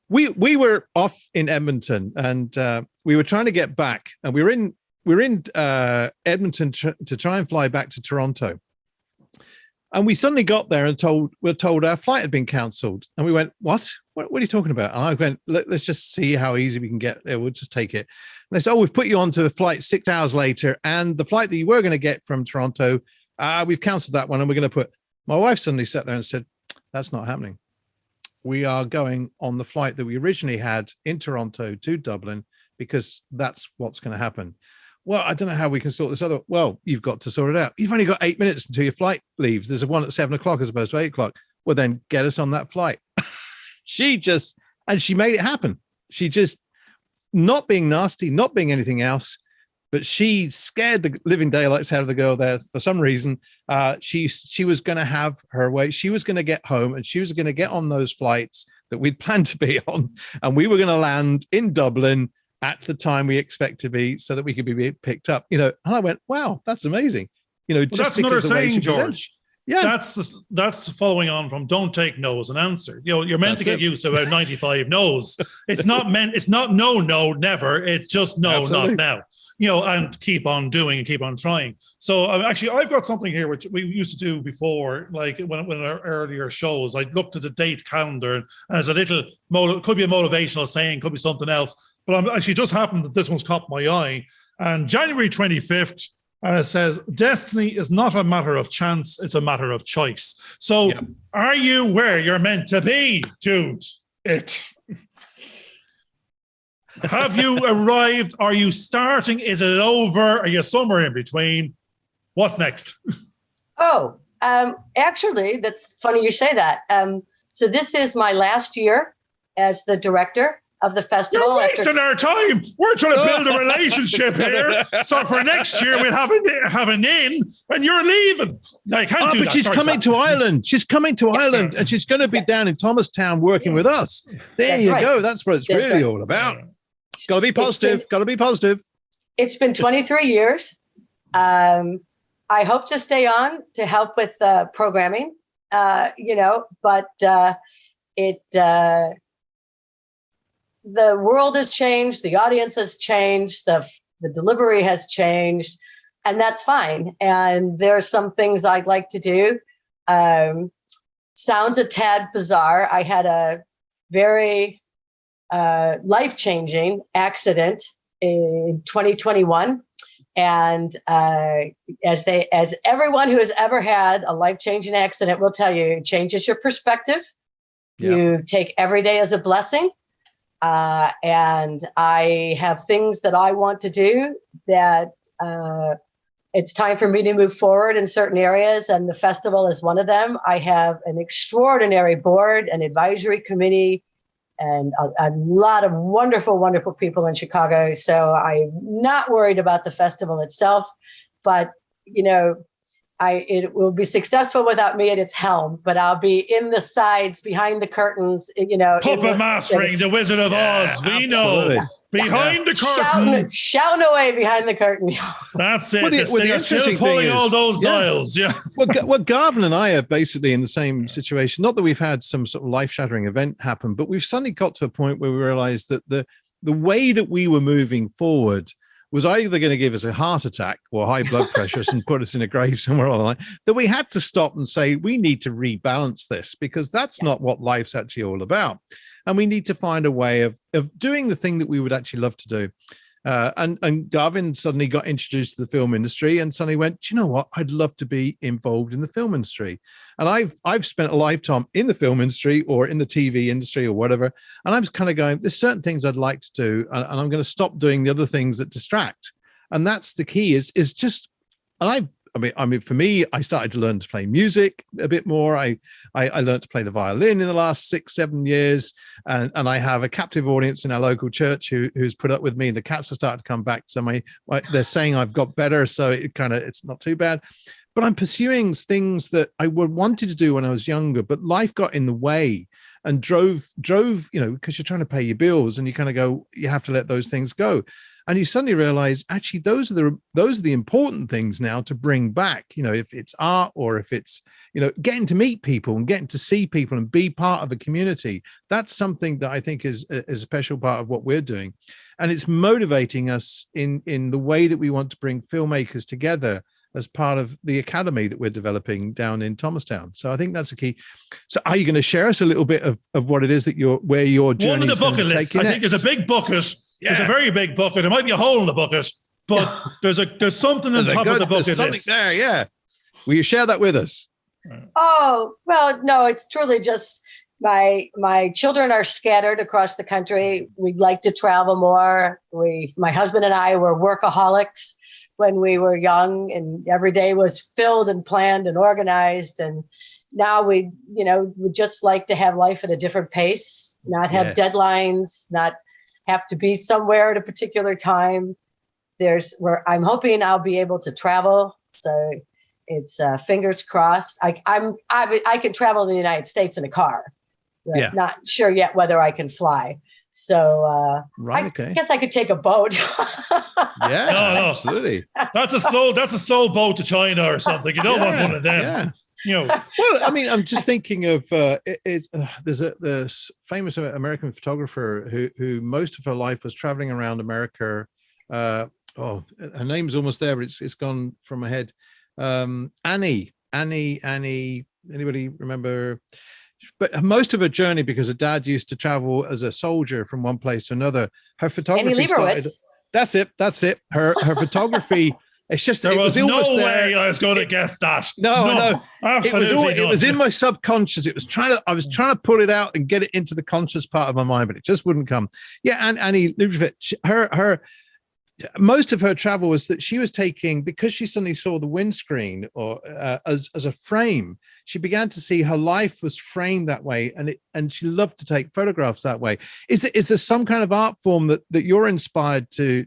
we were off in Edmonton, and we were trying to get back, and we were in Edmonton to try and fly back to Toronto. And we suddenly got there and we're told our flight had been cancelled. And we went, what are you talking about? And I went, let's just see how easy we can get there. We'll just take it. And they said, we've put you onto a flight 6 hours later. And the flight that you were going to get from Toronto, we've cancelled that one. And we're going to put, my wife suddenly sat there and said, that's not happening. We are going on the flight that we originally had in Toronto to Dublin, because that's what's going to happen. Well, I don't know how we can sort this other. Well, you've got to sort it out. You've only got 8 minutes until your flight leaves. There's one at 7 o'clock as opposed to 8 o'clock. Well, then get us on that flight. She made it happen. She just, not being nasty, not being anything else, but she scared the living daylights out of the girl there for some reason. She was going to have her way. She was going to get home, and she was going to get on those flights that we'd planned to be on. And we were going to land in Dublin at the time we expect to be, so that we could be picked up, and I went, wow, that's amazing. Just that's another saying, George. Yeah, that's following on from don't take no as an answer. You're meant to get used to about 95 no's. It's not no, never. It's just no, absolutely. Not now. and keep on doing and keep on trying. So actually, I've got something here which we used to do before, like when our earlier shows. I looked at the date calendar, and there's a little could be a motivational saying, could be something else, but I'm actually just happened that this one's caught my eye. And January 25th. And it says, destiny is not a matter of chance, it's a matter of choice. So Are you where you're meant to be, Jude? Have you arrived? Are you starting? Is it over? Are you somewhere in between? What's next? Oh, actually, that's funny you say that. So this is my last year as the director of the festival. You're wasting our time. We're trying to build a relationship here. So for next year, we'll have an in, and you're leaving. I can't do that. But she's coming to Ireland. She's coming to Ireland, and she's going to be down in Thomastown working with us. There you go. That's what it's really all about. Got to be positive. Got to be positive. It's been 23 years. I hope to stay on to help with programming, but the world has changed, the audience has changed, the delivery has changed, and that's fine. And there's some things I'd like to do. Sounds a tad bizarre. I had a very life-changing accident in 2021. And as everyone who has ever had a life-changing accident will tell you, it changes your perspective. Yeah. You take every day as a blessing. And I have things that I want to do that it's time for me to move forward in certain areas, and the festival is one of them. I have an extraordinary board, an advisory committee, and a lot of wonderful, wonderful people in Chicago. So I'm not worried about the festival itself, but, it will be successful without me at its helm, but I'll be in the sides, behind the curtains, Puppet mastering the Wizard of Oz. We know. Behind the curtain. Shouting away behind the curtain. That's it. The still pulling all those dials. Yeah. Well, Garvin and I are basically in the same situation. Not that we've had some sort of life-shattering event happen, but we've suddenly got to a point where we realized that the way that we were moving forward was either going to give us a heart attack or high blood pressure and put us in a grave somewhere along the line, that we had to stop and say, we need to rebalance this, because that's not what life's actually all about. And we need to find a way of doing the thing that we would actually love to do. And Garvin suddenly got introduced to the film industry and suddenly went, do you know what? I'd love to be involved in the film industry. And I've spent a lifetime in the film industry or in the TV industry or whatever. And I was kind of going, there's certain things I'd like to do, and I'm going to stop doing the other things that distract. And that's the key is just, and I mean, for me, I started to learn to play music a bit more. I learned to play the violin in the last 6-7 years, and I have a captive audience in our local church who's put up with me. The cats have started to come back, so they're saying I've got better, so it's not too bad. But I'm pursuing things that I wanted to do when I was younger, but life got in the way and drove, because you're trying to pay your bills, and you kind of go, you have to let those things go. And you suddenly realize, actually, those are the important things now to bring back, if it's art or if it's, getting to meet people and getting to see people and be part of a community. That's something that I think is a special part of what we're doing. And it's motivating us in the way that we want to bring filmmakers together as part of the academy that we're developing down in Thomastown. So I think that's a key. So are you going to share us a little bit of what it is that where your journey is? One of the bucket lists. I think there's a big bucket. Yeah. There's a very big bucket. There might be a hole in the bucket, but there's something on top of the bucket list. There, yeah. Will you share that with us? Oh, well, no, it's truly just my children are scattered across the country. We'd like to travel more. My husband and I were workaholics when we were young, and every day was filled and planned and organized. And now we just like to have life at a different pace, not have deadlines, not have to be somewhere at a particular time. I'm hoping I'll be able to travel. So it's fingers crossed. I can travel in the United States in a car. Not sure yet whether I can fly. So I guess I could take a boat. No, absolutely. That's a slow boat to China or something. You don't want one of them. Well, I mean, I'm just thinking of there's a famous American photographer who most of her life was traveling around America, oh, her name's almost there, but it's gone from my head. Annie. Anybody remember? But most of her journey, because her dad used to travel as a soldier from one place to another, her photography started. That's it. Her photography. It's just there was no way there. I was going to guess that. No, absolutely. It was in my subconscious. I was trying to pull it out and get it into the conscious part of my mind, but it just wouldn't come. Yeah, and Annie, her most of her travel was that she was taking, because she suddenly saw the windscreen or as a frame. She began to see her life was framed that way, and she loved to take photographs that way. Is there some kind of art form that you're inspired to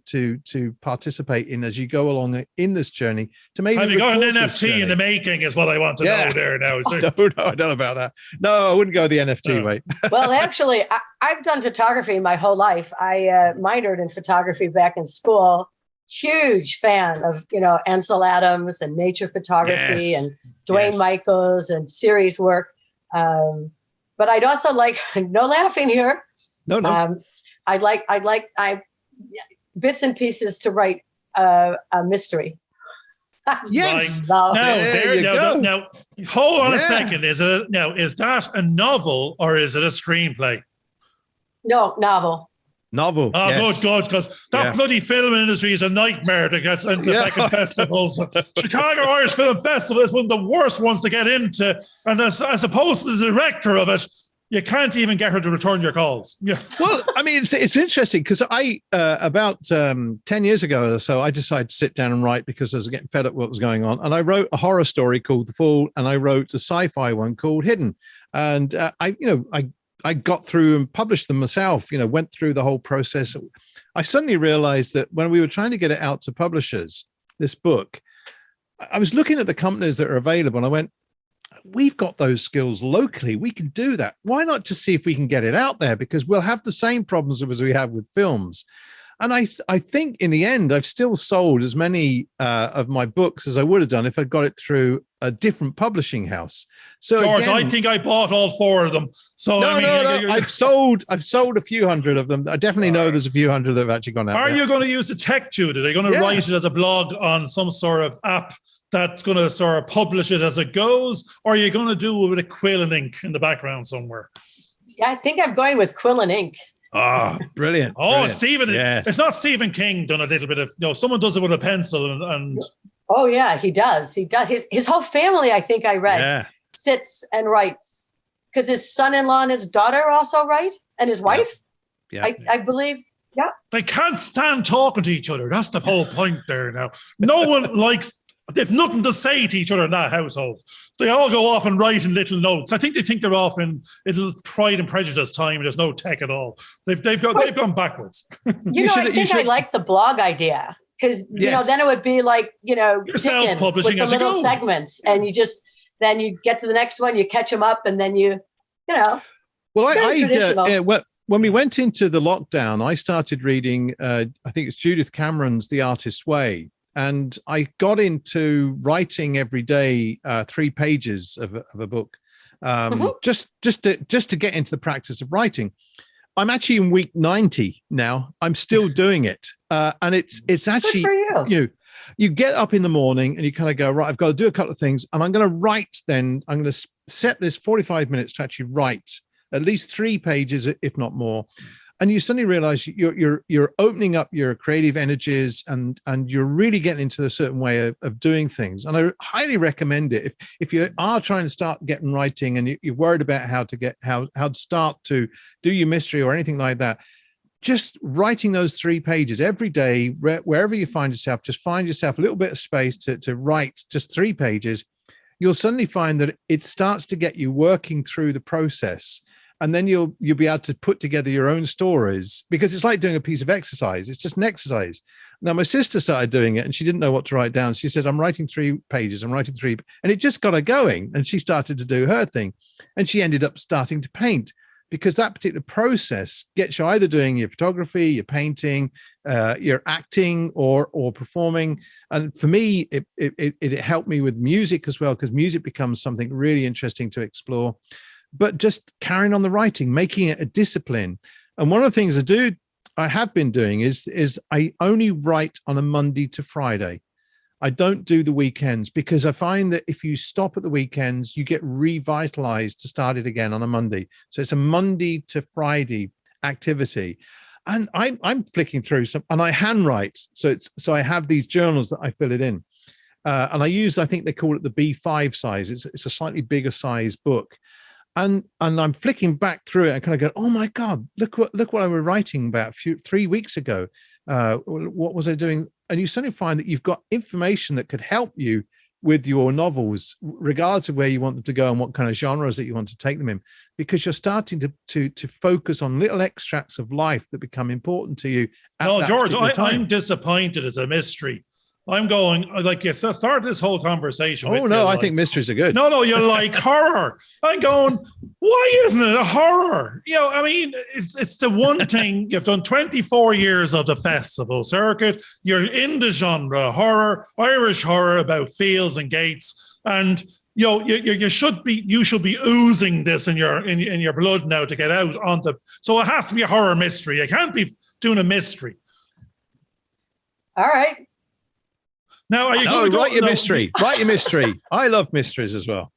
participate in as you go along in this journey? To maybe have you got an NFT in the making? Is what I want to know there now. I don't know about that. No, I wouldn't go the NFT way. Well, actually, I've done photography my whole life. I minored in photography back in school. Huge fan of, Ansel Adams and nature photography and Dwayne Michaels and series work. But I'd also like, no laughing here. No. I'd like bits and pieces to write a mystery. Yes. Now, hold on a second. Is that a novel or is it a screenplay? No, novel. Novel. Oh, yes. Good, because that bloody film industry is a nightmare to get into fucking festivals. Chicago Irish Film Festival is one of the worst ones to get into, and as opposed to the director of it, you can't even get her to return your calls. Yeah. Well, I mean, it's interesting because I about 10 years ago or so, I decided to sit down and write because I was getting fed up with what was going on, and I wrote a horror story called The Fall, and I wrote a sci-fi one called Hidden, and I got through and published them myself, went through the whole process. I suddenly realized that when we were trying to get it out to publishers, this book, I was looking at the companies that are available and I went, we've got those skills locally. We can do that. Why not just see if we can get it out there? Because we'll have the same problems as we have with films. And I think in the end, I've still sold as many of my books as I would have done if I got it through a different publishing house. So George, again, I think I bought all 4 of them. So no. I've sold a few hundred of them. I definitely know there's a few hundred that have actually gone out. Are you going to use the tech, Judith? Are you going to write it as a blog on some sort of app that's going to sort of publish it as it goes? Or are you going to do it with a quill and ink in the background somewhere? Yeah, I think I'm going with quill and ink. Oh, brilliant. Oh, Stephen. Yes. It's not Stephen King done a little bit of, someone does it with a pencil and Oh, yeah, he does. His whole family, I think I read, sits and writes. Because his son-in-law and his daughter also write, and his wife, I believe. Yeah. They can't stand talking to each other. That's the whole point there now. No one likes, they've nothing to say to each other in that household. They all go off and write in little notes. I think they're off in little Pride and Prejudice time. There's no tech at all. They've gone backwards. I like the blog idea. Because, then it would be like, Dickens with the little segments. And then you get to the next one, you catch them up, and then Well, when we went into the lockdown, I started reading, I think it's Judith Cameron's The Artist's Way. And I got into writing every day 3 pages of a book, just to get into the practice of writing. I'm actually in week 90 now. I'm still doing it. And it's actually, good for you. You get up in the morning and you kind of go, right, I've got to do a couple of things. And I'm going to write then. I'm going to set this 45 minutes to actually write at least 3 pages, if not more. And you suddenly realize you're opening up your creative energies and you're really getting into a certain way of doing things. And I highly recommend it. If you are trying to start getting writing and you're worried about how to start to do your mystery or anything like that, just writing those 3 pages every day, wherever you find yourself, just find yourself a little bit of space to write just 3 pages. You'll suddenly find that it starts to get you working through the process. And then you'll be able to put together your own stories, because it's like doing a piece of exercise. It's just an exercise. Now, my sister started doing it and she didn't know what to write down. She said, I'm writing 3 pages. I'm writing 3. And it just got her going. And she started to do her thing. And she ended up starting to paint, because that particular process gets you either doing your photography, your painting, your acting or performing. And for me, it helped me with music as well, because music becomes something really interesting to explore. But just carrying on the writing, making it a discipline. And one of the things I do I have been doing is I only write on a Monday to Friday. I don't do the weekends because I find that if you stop at the weekends, you get revitalized to start it again on a Monday. So it's a Monday to Friday activity. And I'm flicking through some, and I handwrite. So I have these journals that I fill it in. And I think they call it the B5 size. It's a slightly bigger size book. And I'm flicking back through it and kind of go, oh my God, look what I was writing about 3 weeks ago. What was I doing? And you suddenly find that you've got information that could help you with your novels, regardless of where you want them to go and what kind of genres that you want to take them in, because you're starting to focus on little extracts of life that become important to you. No, George, I'm disappointed as a mystery. I'm going, like, you start this whole conversation. Oh, no, I think mysteries are good. No, you like horror. I'm going, why isn't it a horror? I mean, it's the one thing. You've done 24 years of the festival circuit. You're in the genre horror, Irish horror about fields and gates. And, you should be oozing this in your blood now to get out onto. So it has to be a horror mystery. You can't be doing a mystery. All right. Now, are you going to write your mystery? Write your mystery. I love mysteries as well.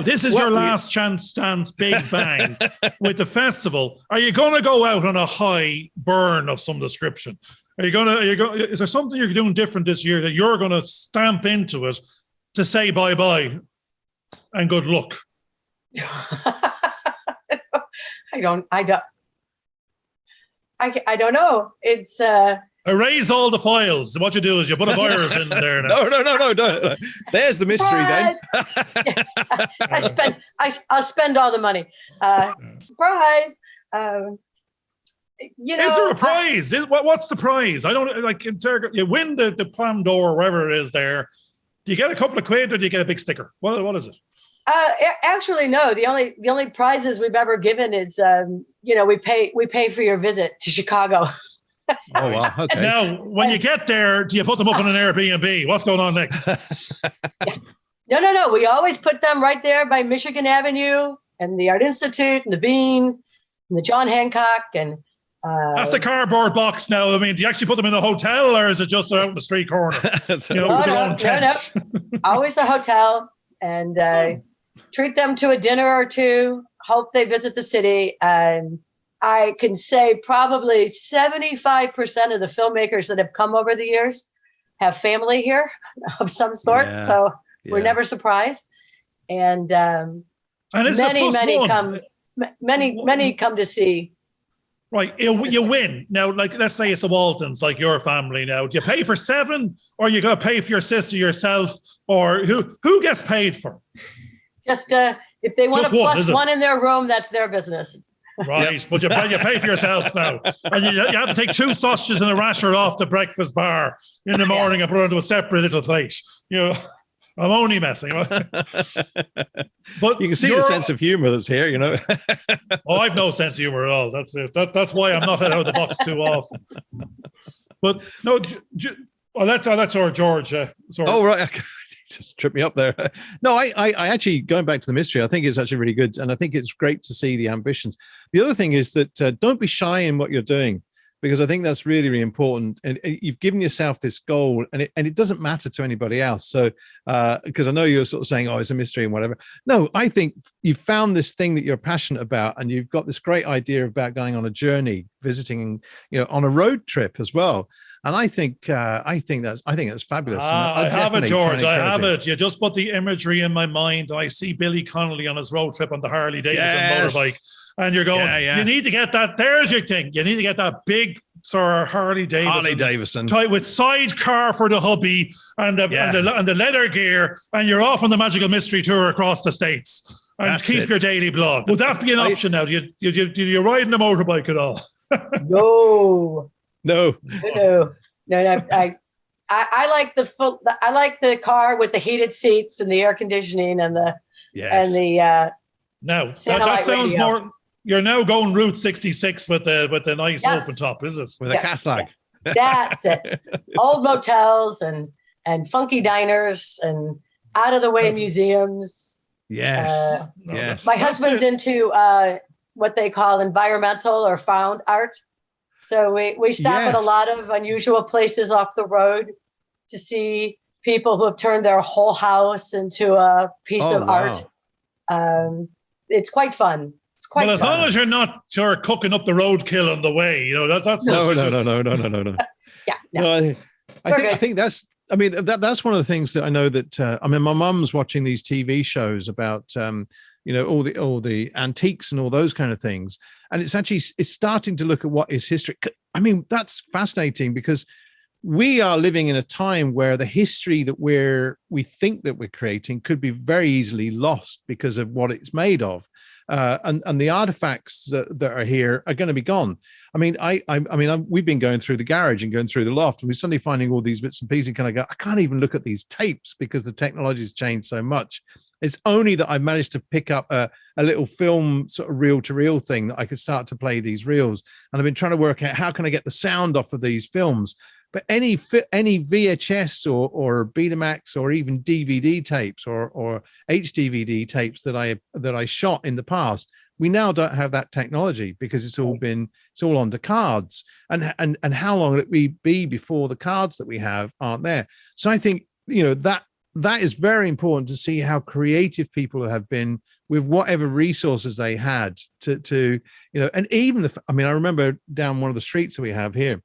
This is your last chance, Stan's big bang with the festival. Are you going to go out on a high burn of some description? Is there something you're doing different this year that you're going to stamp into it to say bye-bye and good luck? I don't know. It's erase all the files. What you do is you put a virus in there. No. There's the mystery then. I'll spend all the money. Surprise. Is there a prize? What's the prize? I don't like. You win the Palm d'Or, wherever it is there. Do you get a couple of quid or do you get a big sticker? What is it? Actually, no. The only prizes we've ever given is, we pay for your visit to Chicago. Oh, wow. Okay. Now, when you get there, do you put them up in an Airbnb? What's going on next? Yeah. No. We always put them right there by Michigan Avenue and the Art Institute and the Bean and the John Hancock. And that's the cardboard box now. I mean, do you actually put them in the hotel or is it just out in the street corner? No. Always a hotel. And treat them to a dinner or two. Hope they visit the city. And I can say probably 75% of the filmmakers that have come over the years have family here of some sort. Yeah, so we're never surprised. And many come to see. Right. You win. Now, like, let's say it's the Waltons, like your family now. Do you pay for 7 or you got to pay for your sister yourself, or who gets paid for? Just if they want a plus one in their room, that's their business. Right, yep. But you pay for yourself now. And you have to take 2 sausages and a rasher off the breakfast bar in the morning and put it into a separate little plate. I'm only messing. But you can see the sense of humor that's here, Oh, I've no sense of humor at all. That's it. That's why I'm not out of the box too often. But no, that's our George. Sorry. Oh, right. Just tripped me up there. No, I actually, going back to the mystery, I think it's actually really good. And I think it's great to see the ambitions. The other thing is that don't be shy in what you're doing, because I think that's really, really important. And you've given yourself this goal, and it doesn't matter to anybody else. So, because I know you're sort of saying, oh, it's a mystery and whatever. No, I think you've found this thing that you're passionate about, and you've got this great idea about going on a journey, visiting, on a road trip as well. And I think that's fabulous. I have it, George. I have it. You just put the imagery in my mind. I see Billy Connolly on his road trip on the Harley Davidson motorbike, and you're going, you need to get that. There's your thing. You need to get that big Sir Harley Davidson type with sidecar for the hubby and the leather gear, and you're off on the magical mystery tour across the states. And that's keep your daily blog. Would that be an option now? Do you ride in a motorbike at all? No. I like the car with the heated seats and the air conditioning and the No, that sounds radio. More. You're now going Route 66 with the nice open top, is it? With a Cadillac. That's it. Old motels and funky diners and out of the way museums. Yes. Yes. My husband's into what they call environmental or found art. So we stop at a Yes. lot of unusual places off the road to see people who have turned their whole house into a piece Oh, of art. It's quite fun. It's quite Well, as fun. long as you're not sure cooking up the roadkill on the way, you know that's No. Yeah, no. No, I We're think that's. I mean, that's one of the things that I know that. I mean, my mum's watching these TV shows about, all the antiques and all those kind of things, and it's starting to look at what is history. I mean, that's fascinating because we are living in a time where the history that we think that we're creating could be very easily lost because of what it's made of. And the artifacts that are here are going to be gone. I mean, we've been going through the garage and going through the loft, and we're suddenly finding all these bits and pieces. And kind of go, I can't even look at these tapes because the technology has changed so much. It's only that I've managed to pick up a little film sort of reel-to-reel thing that I could start to play these reels. And I've been trying to work out how can I get the sound off of these films. But any VHS or Betamax or even DVD tapes or HDVD tapes that I shot in the past, we now don't have that technology because it's all onto cards. And how long will it be before the cards that we have aren't there? So I think that is very important to see how creative people have been with whatever resources they had to and even I remember down one of the streets that we have here,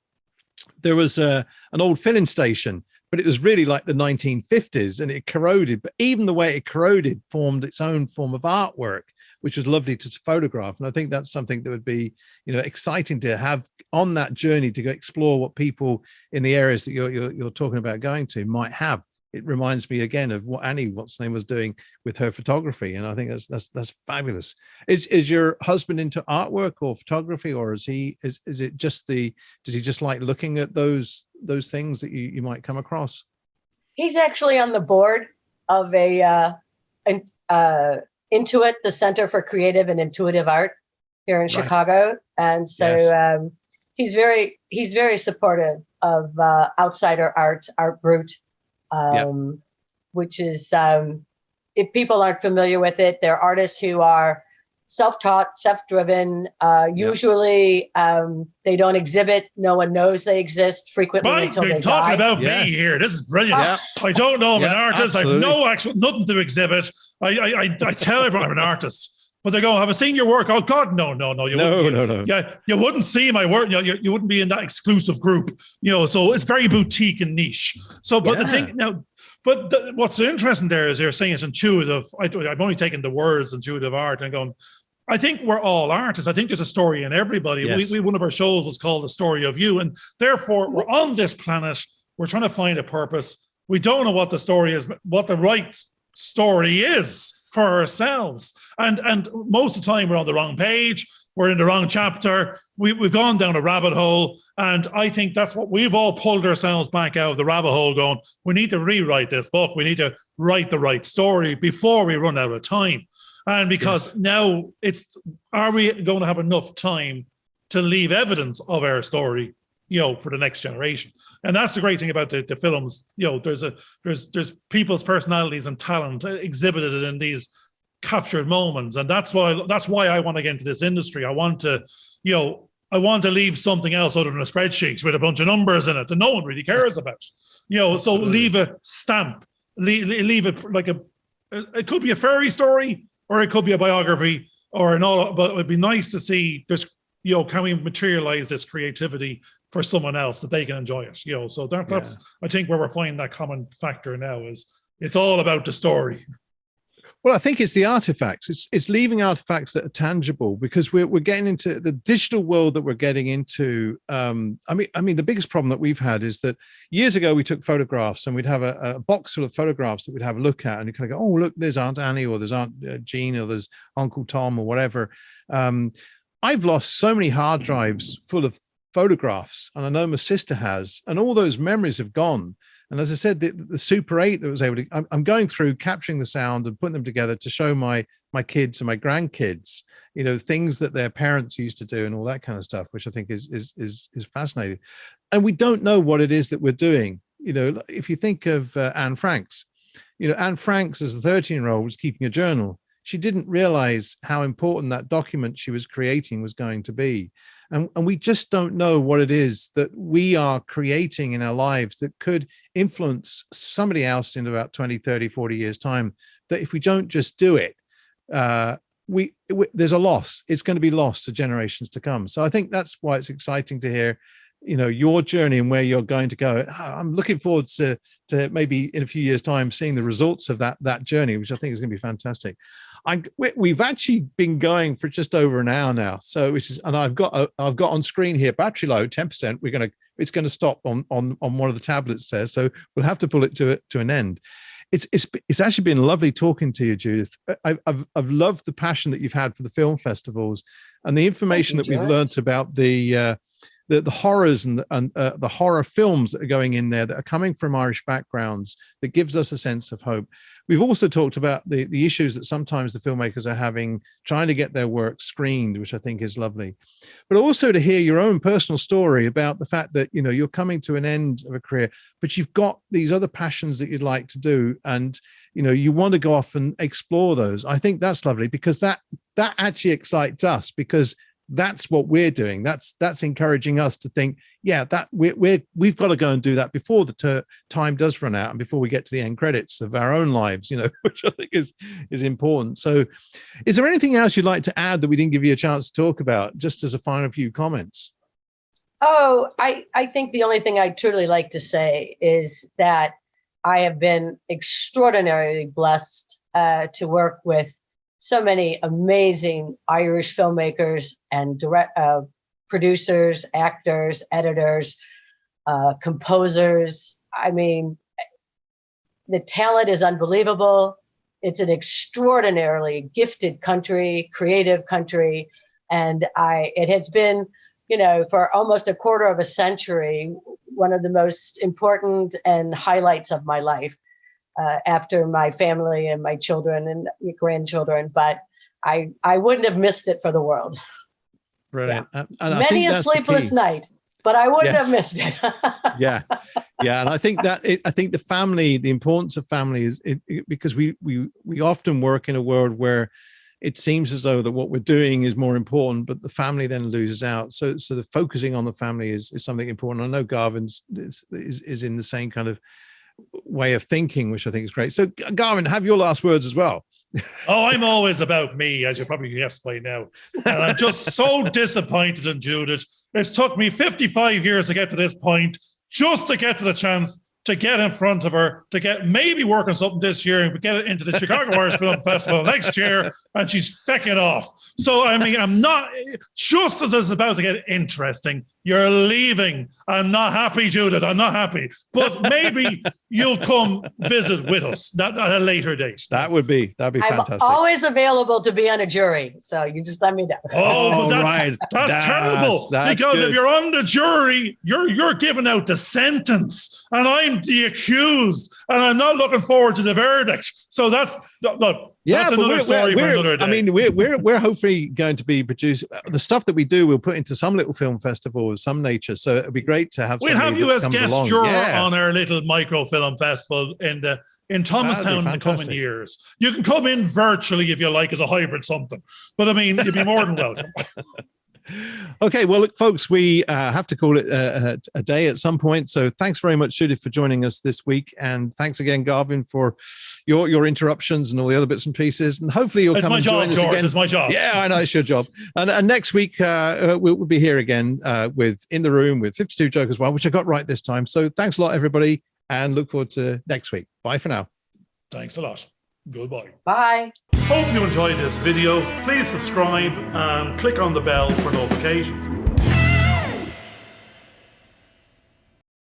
there was an old filling station, but it was really like the 1950s and it corroded. But even the way it corroded formed its own form of artwork, which was lovely to photograph. And I think that's something that would be, exciting to have on that journey to go explore what people in the areas that you're talking about going to might have. It reminds me again of what Annie, what's her name, was doing with her photography, and I think that's fabulous. Is your husband into artwork or photography, or is it just does he just like looking at those things that you might come across? He's actually on the board of Intuit, the Center for Creative and Intuitive Art here in Chicago, and so yes. He's very supportive of outsider art brut. Which is, if people aren't familiar with it, they're artists who are self-taught, self-driven. Usually, they don't exhibit. No one knows they exist frequently until they die. Talking about me here. This is brilliant. Yeah. I don't know I'm an artist. Absolutely. I have nothing to exhibit. I tell everyone I'm an artist. But they go, have I seen your work? Oh God, no. No. Yeah, you wouldn't see my work. You wouldn't be in that exclusive group. So it's very boutique and niche. So, but the thing now, what's interesting there is you're saying it's intuitive. I've only taken the words intuitive art and going, I think we're all artists. I think there's a story in everybody. Yes. One of our shows was called The Story of You, and therefore we're on this planet. We're trying to find a purpose. We don't know what the story is, what the right story is for ourselves, and most of the time we're on the wrong page, we're in the wrong chapter, we've gone down a rabbit hole, and I think that's what we've all pulled ourselves back out of the rabbit hole going, we need to rewrite this book, we need to write the right story before we run out of time. And because now are we going to have enough time to leave evidence of our story for the next generation? And that's the great thing about the films. There's people's personalities and talent exhibited in these captured moments, and that's why I want to get into this industry. I want to leave something else other than a spreadsheet with a bunch of numbers in it that no one really cares about. So absolutely. Leave a stamp. Leave it like it could be a fairy story or it could be a biography or an all. But it'd be nice to see this. Can we materialize this creativity for someone else that they can enjoy it? So that's I think where we're finding that common factor now is it's all about the story. Well, I think it's the artifacts. It's leaving artifacts that are tangible, because we're getting into the digital world that we're getting into. I mean, the biggest problem that we've had is that years ago we took photographs and we'd have a box full of photographs that we'd have a look at, and you kind of go, oh, look, there's Aunt Annie, or there's Aunt Jean, or there's Uncle Tom, or whatever. I've lost so many hard drives full of photographs, and I know my sister has, and all those memories have gone. And as I said, the Super 8 that was able to, I'm going through capturing the sound and putting them together to show my kids and my grandkids, things that their parents used to do and all that kind of stuff, which I think is fascinating. And we don't know what it is that we're doing. If you think of Anne Franks, Anne Franks as a 13-year-old was keeping a journal. She didn't realize how important that document she was creating was going to be. And we just don't know what it is that we are creating in our lives that could influence somebody else in about 20, 30, 40 years time, that if we don't just do it, there's a loss. It's going to be lost to generations to come. So I think that's why it's exciting to hear, your journey and where you're going to go. I'm looking forward to maybe in a few years' time seeing the results of that journey, which I think is going to be fantastic. We've actually been going for just over an hour now, and I've got on screen here battery low 10%. It's going to stop on one of the tablets there, so we'll have to pull it to an end. It's actually been lovely talking to you, Judith. I've loved the passion that you've had for the film festivals and the information that we've learned about the horrors and the horror films that are going in there that are coming from Irish backgrounds, that gives us a sense of hope. We've also talked about the issues that sometimes the filmmakers are having trying to get their work screened, which I think is lovely. But also to hear your own personal story about the fact that, you're coming to an end of a career, but you've got these other passions that you'd like to do. And, you want to go off and explore those. I think that's lovely, because that actually excites us, because that's what we're doing. That's encouraging us to think, that we've got to go and do that before the time does run out and before we get to the end credits of our own lives, which I think is important. So is there anything else you'd like to add that we didn't give you a chance to talk about, just as a final few comments? Oh, I think the only thing I'd truly like to say is that I have been extraordinarily blessed to work with so many amazing Irish filmmakers and producers, actors, editors, composers. I mean, the talent is unbelievable. It's an extraordinarily gifted country, creative country. And it has been, for almost a quarter of a century, one of the most important and highlights of my life. After my family and my children and grandchildren, but I wouldn't have missed it for the world. Brilliant. Yeah. And many a sleepless night, but I wouldn't have missed it. Yeah. And I think the family, the importance of family is because we often work in a world where it seems as though that what we're doing is more important, but the family then loses out. So the focusing on the family is something important. I know Garvin's is in the same kind of way of thinking, which I think is great. So Garvin, have your last words as well. Oh, I'm always about me, as you probably guessed by now. And I'm just so disappointed in Judith. It's took me 55 years to get to this point, just to get to the chance to get in front of her, to get maybe work on something this year and get it into the Chicago Irish Film Festival next year, and she's fecking off. So, I mean, I'm not, just as it's about to get interesting, you're leaving. I'm not happy, Judith. I'm not happy. But maybe you'll come visit with us at a later date. That'd be fantastic. I'm always available to be on a jury. So you just let me know. Oh, but that's terrible. Because good. If you're on the jury, you're giving out the sentence and I'm the accused and I'm not looking forward to the verdict. So that's another story for another day. I mean, we're hopefully going to be producing the stuff that we do. We'll put into some little film festival of some nature. So it'd be great to have. We'll have you as guest juror on our little microfilm festival in Thomastown in the coming years. You can come in virtually if you like, as a hybrid something. But I mean, you'd be more than welcome. Okay, well, look, folks, we have to call it a day at some point. So thanks very much, Judith, for joining us this week. And thanks again, Garvin, for your interruptions and all the other bits and pieces. And hopefully you'll come and join us again. It's my job. Yeah, I know, it's your job. And next week, we'll be here again with In the Room with 52 Jokers, which I got right this time. So thanks a lot, everybody, and look forward to next week. Bye for now. Thanks a lot. Goodbye. Bye. Hope you enjoyed this video. Please subscribe and click on the bell for notifications.